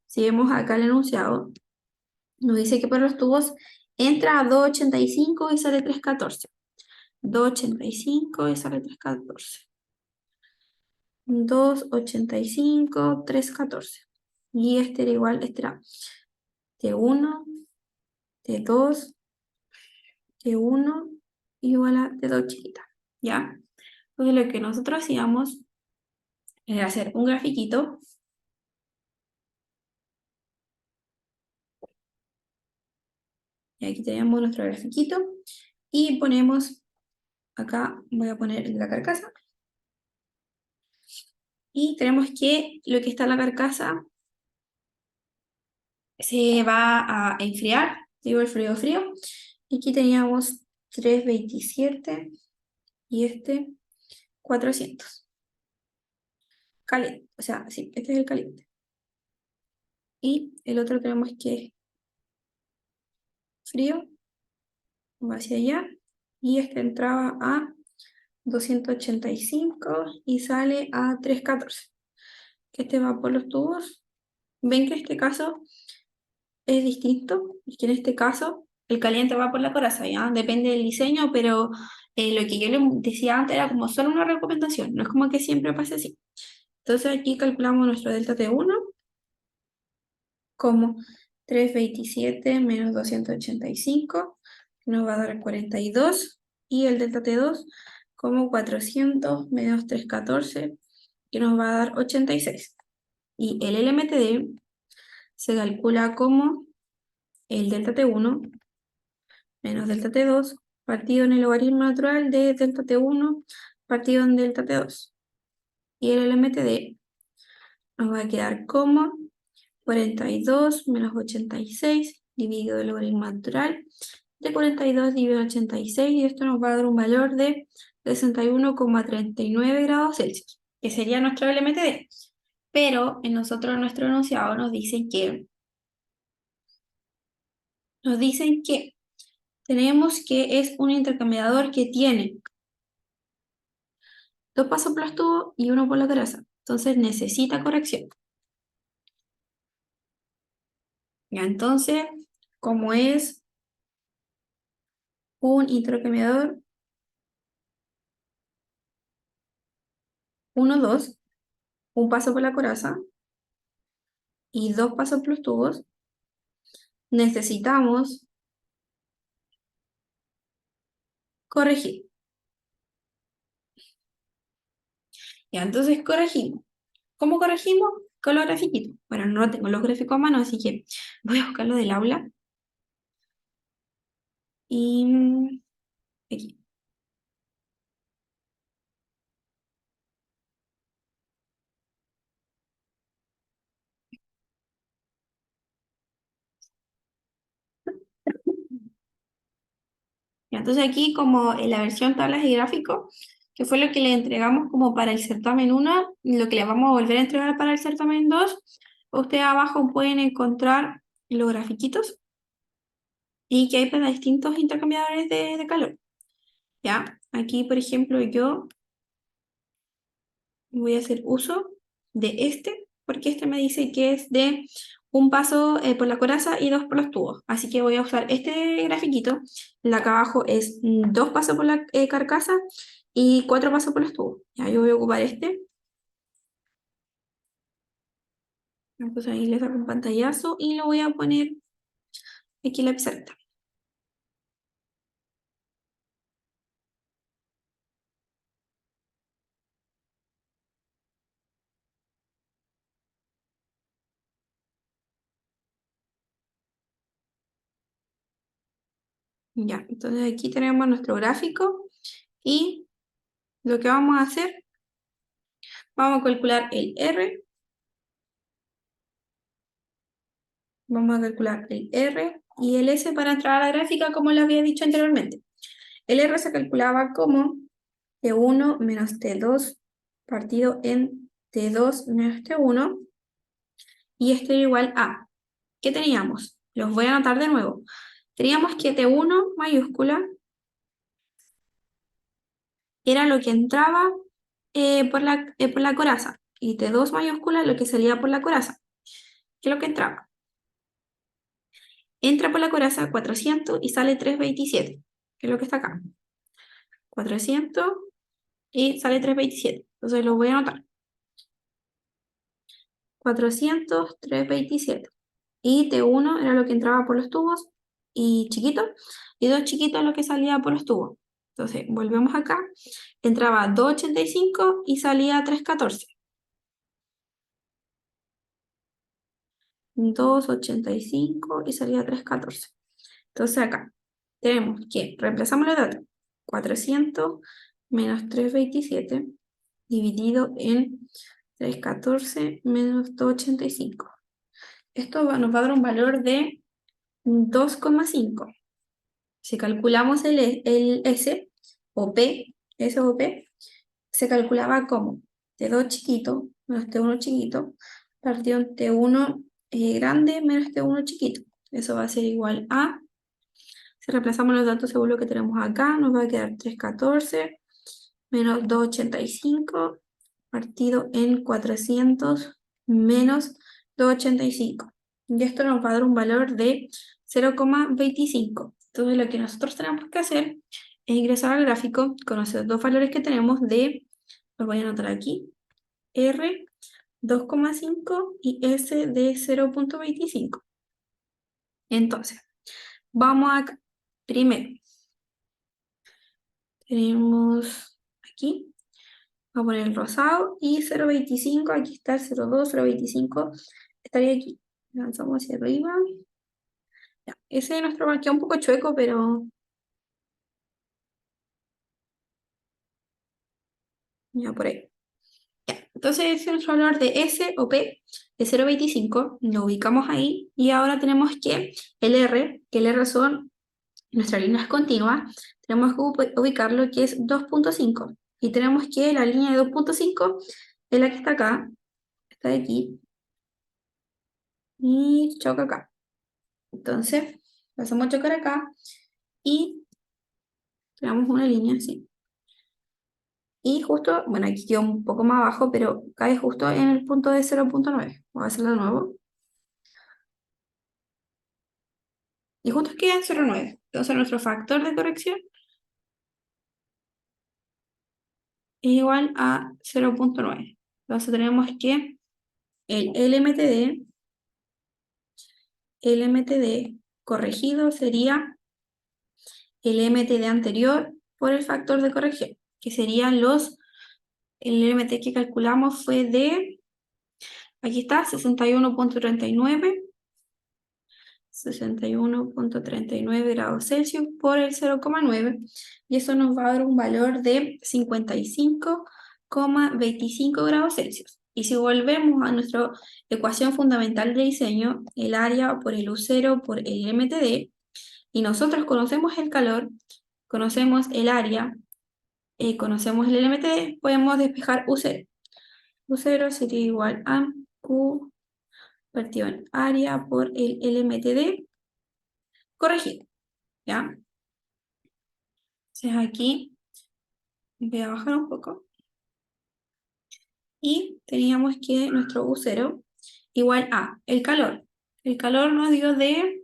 si vemos acá el enunciado, nos dice que para los tubos entra a 285 y sale 314. 285 y sale 314. 285, 314. Y este era igual, este era T1, T2, T1 igual a T2 chiquita, ¿ya? Entonces lo que nosotros hacíamos era hacer un grafiquito. Y aquí tenemos nuestro grafiquito. Y ponemos, acá voy a poner la carcasa. Y tenemos que lo que está en la carcasa se va a enfriar, digo el frío. Y aquí teníamos 327 y este 400. Caliente, o sea, sí, este es el caliente. Y el otro tenemos que es frío, va hacia allá. Y este entraba a 285 y sale a 314. Que este va por los tubos. Ven que este caso es distinto, y que en este caso el caliente va por la coraza, ¿ya? Depende del diseño, pero lo que yo les decía antes era como solo una recomendación, no es como que siempre pase así. Entonces aquí calculamos nuestro delta T1 como 327 menos 285, que nos va a dar 42, y el delta T2 como 400 menos 314, que nos va a dar 86. Y el LMTD se calcula como el delta T1 menos delta T2 partido en el logaritmo natural de delta T1 partido en delta T2. Y el LMTD nos va a quedar como 42 menos 86 dividido el logaritmo natural de 42 dividido 86, y esto nos va a dar un valor de 61,39 grados Celsius, que sería nuestro LMTD. Pero en nuestro enunciado nos dicen que tenemos que es un intercambiador que tiene 2 pasos por los tubos y 1 por la coraza. Entonces necesita corrección. Ya, entonces, como es un intercambiador 1, 2, un paso por la coraza y 2 pasos por los tubos, necesitamos corregir. Ya, entonces corregimos. ¿Cómo corregimos? Con los grafiquitos. Bueno, no tengo los gráficos a mano, así que voy a buscarlo del aula. Y aquí. Ya, entonces aquí como en la versión tablas y gráficos, que fue lo que le entregamos como para el certamen 1, lo que le vamos a volver a entregar para el certamen 2, ustedes abajo pueden encontrar los grafiquitos y que hay para distintos intercambiadores de calor. Ya, aquí por ejemplo yo voy a hacer uso de este, porque este me dice que es de un paso por la coraza y 2 por los tubos. Así que voy a usar este grafiquito. El de acá abajo es 2 pasos por la carcasa y 4 pasos por los tubos. Ya, yo voy a ocupar este. Pues ahí le saco un pantallazo y lo voy a poner aquí en la pizarra. Ya, entonces aquí tenemos nuestro gráfico y lo que vamos a hacer, vamos a calcular el R. Vamos a calcular el R y el S para entrar a la gráfica como les había dicho anteriormente. El R se calculaba como T1 menos T2 partido en T2 menos T1 y esto era igual a, ¿qué teníamos? Los voy a anotar de nuevo. Teníamos que T1 mayúscula era lo que entraba por la coraza y T2 mayúscula lo que salía por la coraza. ¿Qué es lo que entraba? Entra por la coraza 400 y sale 327, que es lo que está acá. 400 y sale 327. Entonces lo voy a anotar. 400, 327. Y T1 era lo que entraba por los tubos y chiquito, y 2 chiquitos lo que salía por los tubos. Entonces volvemos acá. Entraba 285 y salía 314. 285 y salía 314. Entonces acá tenemos que reemplazamos los datos. 400 menos 327 dividido en 314 menos 285. Esto nos va a dar un valor de 2,5. Si calculamos el S o P, S o P, se calculaba como T2 chiquito menos T1 chiquito partido en T1 grande menos T1 chiquito. Eso va a ser igual a, si reemplazamos los datos según lo que tenemos acá, nos va a quedar 314 menos 285 partido en 400 menos 285. Y esto nos va a dar un valor de 0,25. Entonces lo que nosotros tenemos que hacer es ingresar al gráfico con esos dos valores que tenemos de, los voy a anotar aquí, R 2,5 y S de 0,25. Entonces, vamos acá. Primero, tenemos aquí. Vamos a poner el rosado y 0,25, aquí está el 0,2, 0,25, estaría aquí. Lanzamos hacia arriba. Ya, ese es nuestro marqueo un poco chueco, pero ya por ahí. Ya, entonces ese es nuestro valor de S o P de 0,25, lo ubicamos ahí y ahora tenemos que el R son nuestra línea es continua, tenemos que ubicar lo que es 2.5. Y tenemos que la línea de 2.5 es la que está acá, está de aquí, y choca acá. Entonces, pasamos a chocar acá y tenemos una línea así. Y justo, bueno, aquí quedó un poco más abajo, pero cae justo en el punto de 0.9. Voy a hacerlo de nuevo. Y justo queda en 0.9. Entonces nuestro factor de corrección es igual a 0.9. Entonces tenemos que el LMTD corregido sería el MTD anterior por el factor de corrección, que serían el LMT que calculamos fue de, aquí está, 61.39 grados Celsius por el 0,9, y eso nos va a dar un valor de 55,25 grados Celsius. Y si volvemos a nuestra ecuación fundamental de diseño, el área por el U0 por el MTD, y nosotros conocemos el calor, conocemos el área, conocemos el LMTD, podemos despejar U0. U0 sería igual a Q partido en área por el LMTD corregido, ¿ya? Entonces aquí voy a bajar un poco. Y teníamos que nuestro U0 igual a el calor. El calor nos dio de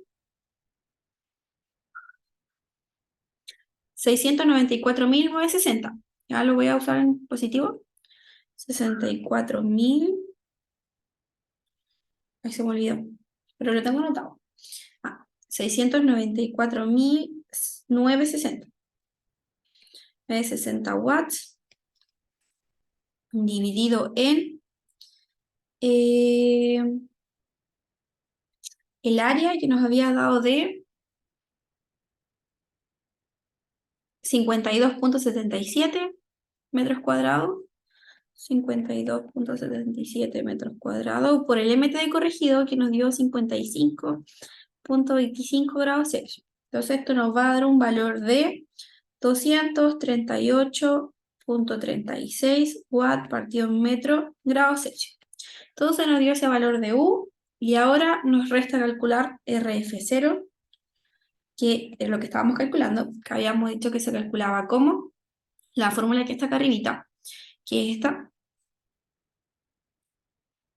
694.960. Ya lo voy a usar en positivo. 64.000. Ahí se me olvidó. Pero lo tengo anotado. 694.960. Es 60 watts dividido en el área que nos había dado de 52.77 metros cuadrados. 52.77 metros cuadrados por el MTD corregido que nos dio 55.25 grados Celsius. Entonces esto nos va a dar un valor de 238.36 watts partido en metro grados Celsius. Entonces nos dio ese valor de U y ahora nos resta calcular RF0, que es lo que estábamos calculando, que habíamos dicho que se calculaba como la fórmula que está acá arribita, que es esta.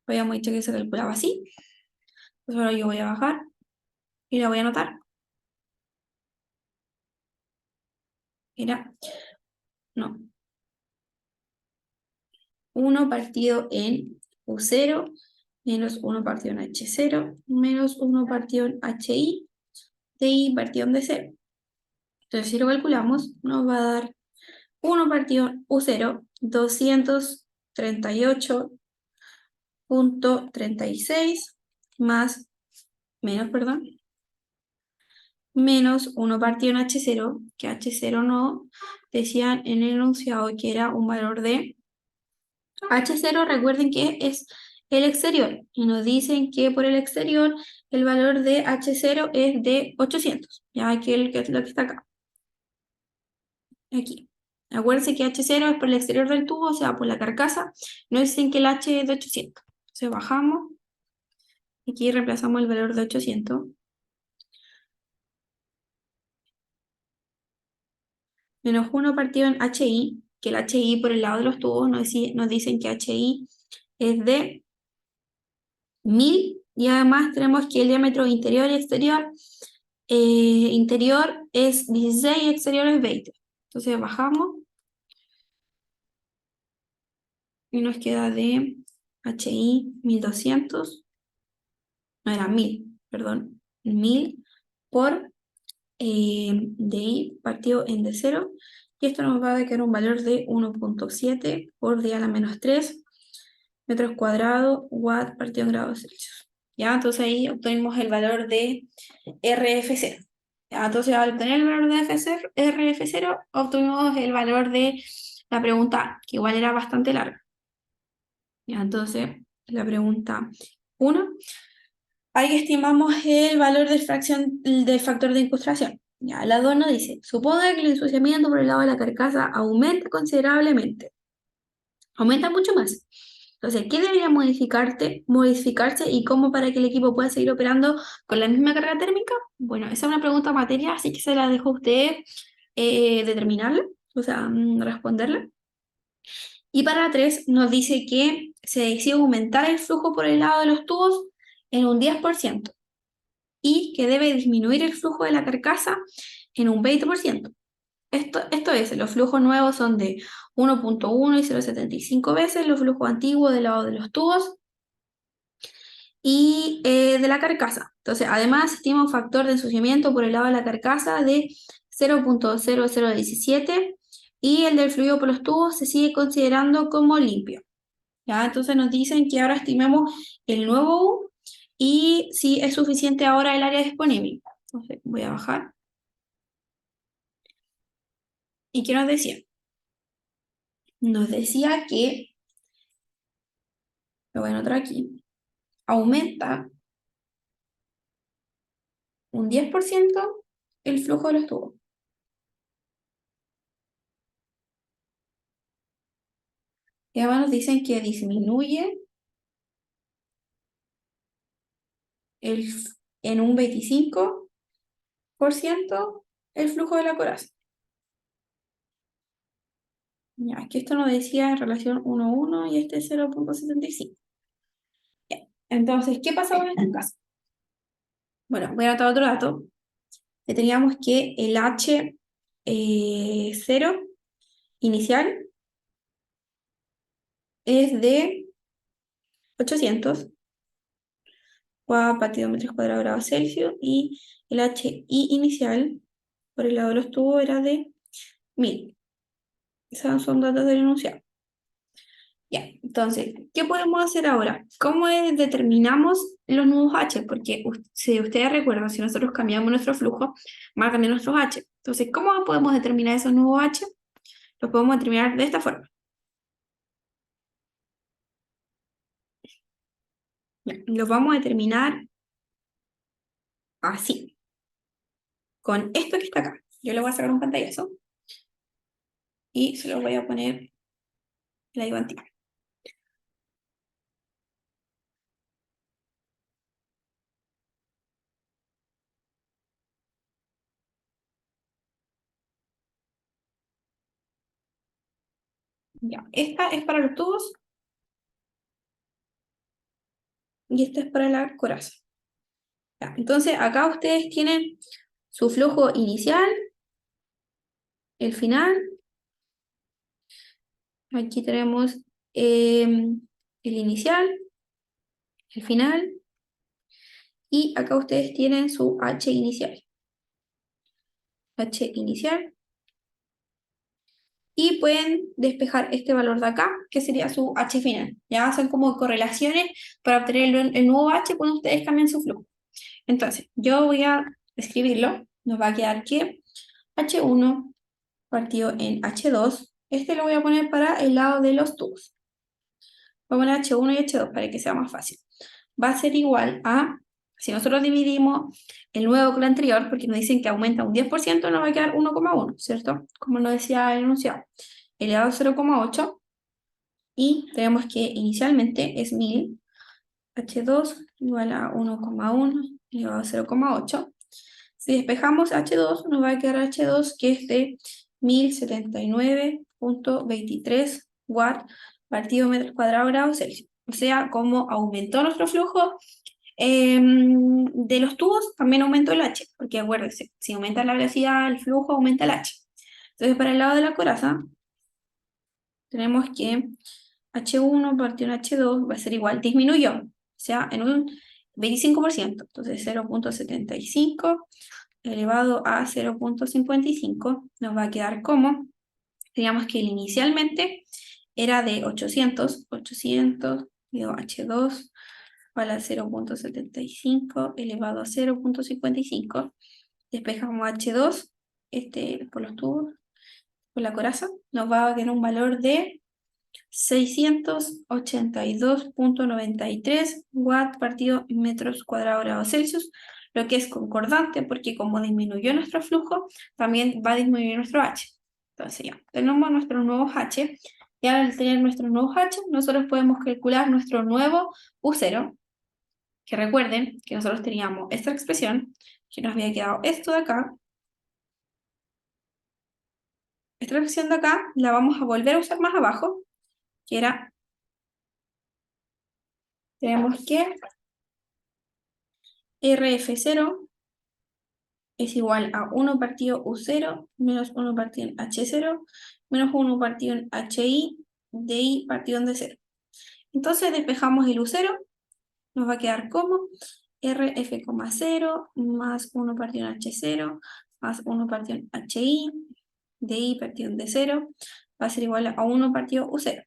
Habíamos dicho que se calculaba así. Entonces ahora yo voy a bajar y la voy a anotar. Era, no, 1 partido en U0 menos 1 partido en H0 menos 1 partido en HI de I partido en D0. Entonces si lo calculamos nos va a dar 1 partido en U0, 238.36 más, menos, perdón, menos 1 partido en H0, que H0 no decían en el enunciado que era un valor de H0, recuerden que es el exterior, y nos dicen que por el exterior el valor de H0 es de 800, ya que es lo que está acá, aquí. Acuérdense que H0 es por el exterior del tubo, o sea, por la carcasa, nos dicen que el H es de 800. Entonces bajamos, y aquí reemplazamos el valor de 800, menos 1 partido en HI, que el HI por el lado de los tubos nos dicen que HI es de 1000, y además tenemos que el diámetro interior y exterior, interior es 16 y exterior es 20. Entonces bajamos y nos queda de HI 1200, no era 1000, perdón, 1000 por DI partido en D0, y esto nos va a quedar un valor de 1.7 por 10 a la menos 3 metros cuadrados, watt partido en grados Celsius. ¿Ya? Entonces ahí obtenemos el valor de RF0. ¿Ya? Entonces al obtener el valor de RF0, obtuvimos el valor de la pregunta, que igual era bastante larga. ¿Ya? Entonces la pregunta 1, ahí estimamos el valor de fracción del factor de incrustación. Ya, la 2 nos dice, suponga que el ensuciamiento por el lado de la carcasa aumenta considerablemente. Aumenta mucho más. Entonces, ¿qué debería modificarse y cómo para que el equipo pueda seguir operando con la misma carga térmica? Bueno, esa es una pregunta materia, así que se la dejo a usted determinarla, o sea, responderla. Y para la 3 nos dice que se decide aumentar el flujo por el lado de los tubos en un 10% y que debe disminuir el flujo de la carcasa en un 20%. Esto es, los flujos nuevos son de 1.1 y 0.75 veces los flujos antiguos del lado de los tubos y de la carcasa. Entonces, además, se estima un factor de ensuciamiento por el lado de la carcasa de 0.0017 y el del fluido por los tubos se sigue considerando como limpio. ¿Ya? Entonces nos dicen que ahora estimemos el nuevo U y si es suficiente ahora el área disponible. Entonces, voy a bajar. ¿Y qué nos decía? Nos decía que, lo voy a anotar aquí, aumenta un 10% el flujo de los tubos. Y además nos dicen que disminuye el, en un 25% el flujo de la coraza. Ya, aquí esto nos decía en relación 1,1 y este 0.75. Entonces, ¿qué pasa con este caso? Bueno, voy a anotar otro dato. Que teníamos que el H0 inicial es de 800 partido metros cuadrados grados Celsius y el HI inicial por el lado de los tubos era de 1000. Esos son datos del enunciado. Ya, entonces, ¿qué podemos hacer ahora? ¿Cómo determinamos los nuevos H? Porque si ustedes recuerdan, si nosotros cambiamos nuestro flujo, van a cambiar nuestros H. Entonces, ¿cómo podemos determinar esos nuevos H? Los podemos determinar de esta forma. Ya, los vamos a determinar así, con esto que está acá. Yo le voy a sacar un pantallazo y se lo voy a poner en la diapositiva. Ya, esta es para los tubos y esta es para la coraza. Ya, entonces acá ustedes tienen su flujo inicial, el final. Aquí tenemos el inicial, el final. Y acá ustedes tienen su H inicial. H inicial. Y pueden despejar este valor de acá, que sería su H final. Ya hacen como correlaciones para obtener el nuevo H cuando ustedes cambian su flujo. Entonces, yo voy a escribirlo. Nos va a quedar que H1 partido en H2. Este lo voy a poner para el lado de los tubos. Voy a poner H1 y H2 para que sea más fácil. Va a ser igual a, si nosotros dividimos el nuevo con el anterior, porque nos dicen que aumenta un 10%, nos va a quedar 1,1, ¿cierto? Como nos decía el enunciado. Elevado a 0,8 y tenemos que inicialmente es 1000, H2 igual a 1,1 elevado a 0,8. Si despejamos H2, nos va a quedar H2 que es de 1079.23 watts partido metros cuadrados grados Celsius. O sea, como aumentó nuestro flujo de los tubos, también aumentó el H, porque acuérdense, si aumenta la velocidad, el flujo aumenta el H. Entonces, para el lado de la coraza, tenemos que H1 partido en H2 va a ser igual, disminuyó, o sea, en un 25%. Entonces, 0.75 elevado a 0.55 nos va a quedar como, digamos que inicialmente era de 800 digo H2 igual a 0.75 elevado a 0.55. Despejamos H2 por los tubos, por la coraza, nos va a tener un valor de 682.93 watts partido metros cuadrados grados Celsius, lo que es concordante, porque como disminuyó nuestro flujo, también va a disminuir nuestro H. Entonces ya, tenemos nuestros nuevos H, y al tener nuestros nuevos H, nosotros podemos calcular nuestro nuevo U0, que recuerden que nosotros teníamos esta expresión, que nos había quedado esto de acá. Esta expresión de acá la vamos a volver a usar más abajo, que era, tenemos que RF0 es igual a 1 partido U0 menos 1 partido en H0 menos 1 partido en HI de I partido en D0. Entonces despejamos el U0, nos va a quedar como RF,0 más 1 partido en H0 más 1 partido en HI de I partido en D0 va a ser igual a 1 partido U0.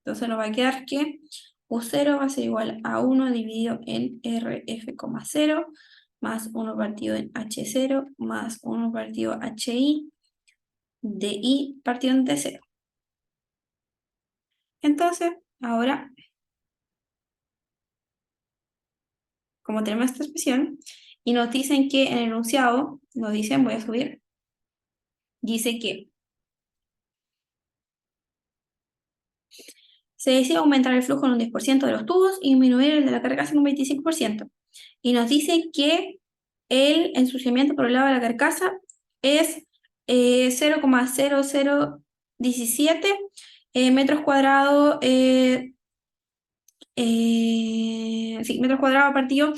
Entonces nos va a quedar que U0 va a ser igual a 1 dividido en RF,0 más 1 partido en H0 más 1 partido HI de I partido en D0. Entonces, ahora, como tenemos esta expresión, y nos dicen que en el enunciado, nos dicen, voy a subir, dice que se desea aumentar el flujo en un 10% de los tubos y disminuir el de la carcasa en un 25%. Y nos dice que el ensuciamiento por el lado de la carcasa es 0,0017 metros cuadrados, sí, metros cuadrados partido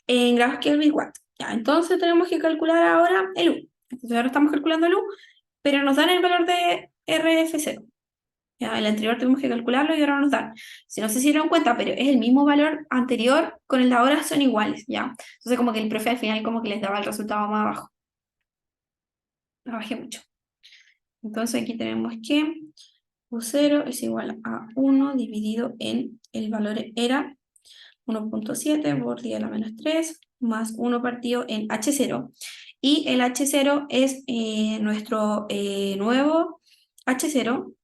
en grados Kelvin watt. Ya, entonces tenemos que calcular ahora el U. Entonces ahora estamos calculando el U, pero nos dan el valor de RF0. Ya, el anterior tuvimos que calcularlo y ahora nos dan. Si no sé si se dieron cuenta, pero es el mismo valor anterior con el de ahora son iguales, ¿ya? Entonces como que el profe al final como que les daba el resultado más abajo. Lo bajé mucho. Entonces aquí tenemos que U0 es igual a 1 dividido en el valor era 1,7 por 10 a la menos 3 más 1 partido en H0. Y el H0 es nuestro nuevo H0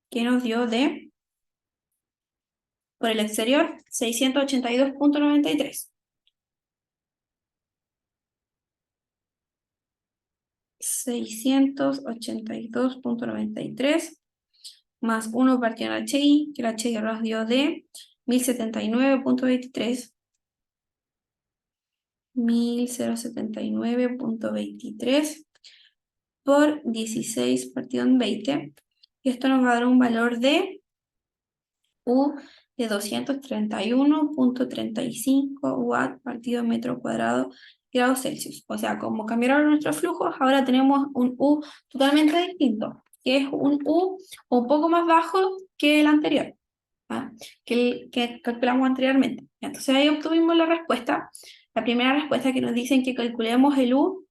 que nos dio de, por el exterior, 682,93. 682,93 más 1 partido en HI, que el HI nos dio de 1079,23. 1079,23 por 16 partido en 20. Y esto nos va a dar un valor de U de 231,35 watts partido metro cuadrado grados Celsius. O sea, como cambiaron nuestros flujos, ahora tenemos un U totalmente distinto, que es un U un poco más bajo que el anterior, ¿ah? Que el que calculamos anteriormente. Entonces ahí obtuvimos la respuesta, la primera respuesta que nos dicen que calculemos el U,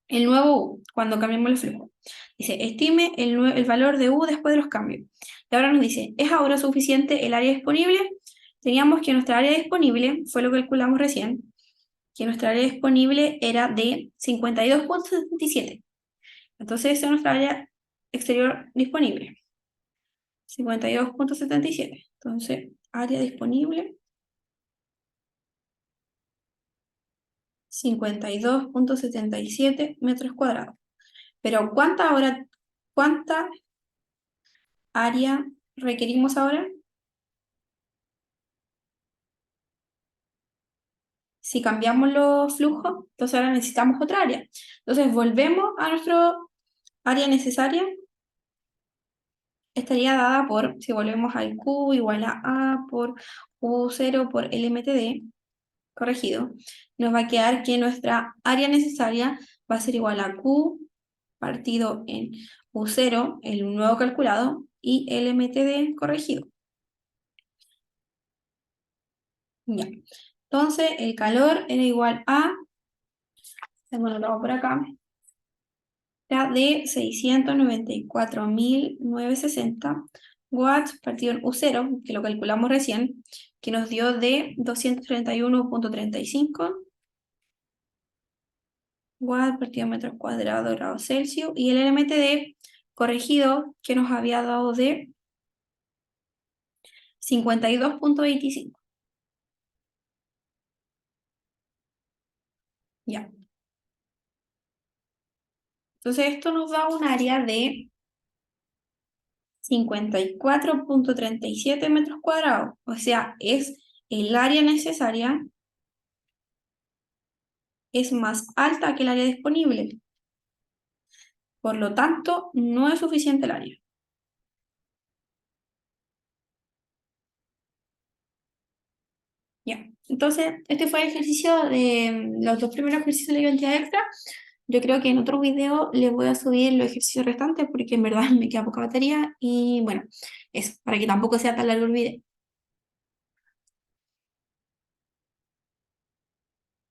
el nuevo U, cuando cambiemos el flujo. Dice, estime el valor de U después de los cambios. Y ahora nos dice, ¿es ahora suficiente el área disponible? Teníamos que nuestra área disponible, fue lo que calculamos recién, que nuestra área disponible era de 52,77. Entonces esa es nuestra área exterior disponible. 52,77. Entonces, área disponible 52,77 metros cuadrados. Pero ¿cuánta área requerimos ahora? Si cambiamos los flujos, entonces ahora necesitamos otra área. Entonces volvemos a nuestra área necesaria. Estaría dada por, si volvemos al Q igual a A por U0 por LMTD, corregido, nos va a quedar que nuestra área necesaria va a ser igual a Q partido en U0, el nuevo calculado, y LMTD corregido. Ya. Entonces, el calor era igual a, bueno, lo hago por acá, era de 694.960 watts partido en U0, que lo calculamos recién, que nos dio de 231,35 watts partido en metros cuadrados grados Celsius, y el LMTD corregido, que nos había dado de 52,25. Ya. Entonces esto nos da un área de 54,37 metros cuadrados. O sea, es el área necesaria, es más alta que el área disponible. Por lo tanto, no es suficiente el área. Ya. Entonces, este fue el ejercicio de los dos primeros ejercicios de la identidad extra. Yo creo que en otro video les voy a subir los ejercicios restantes porque en verdad me queda poca batería y bueno, eso, para que tampoco sea tan largo el video.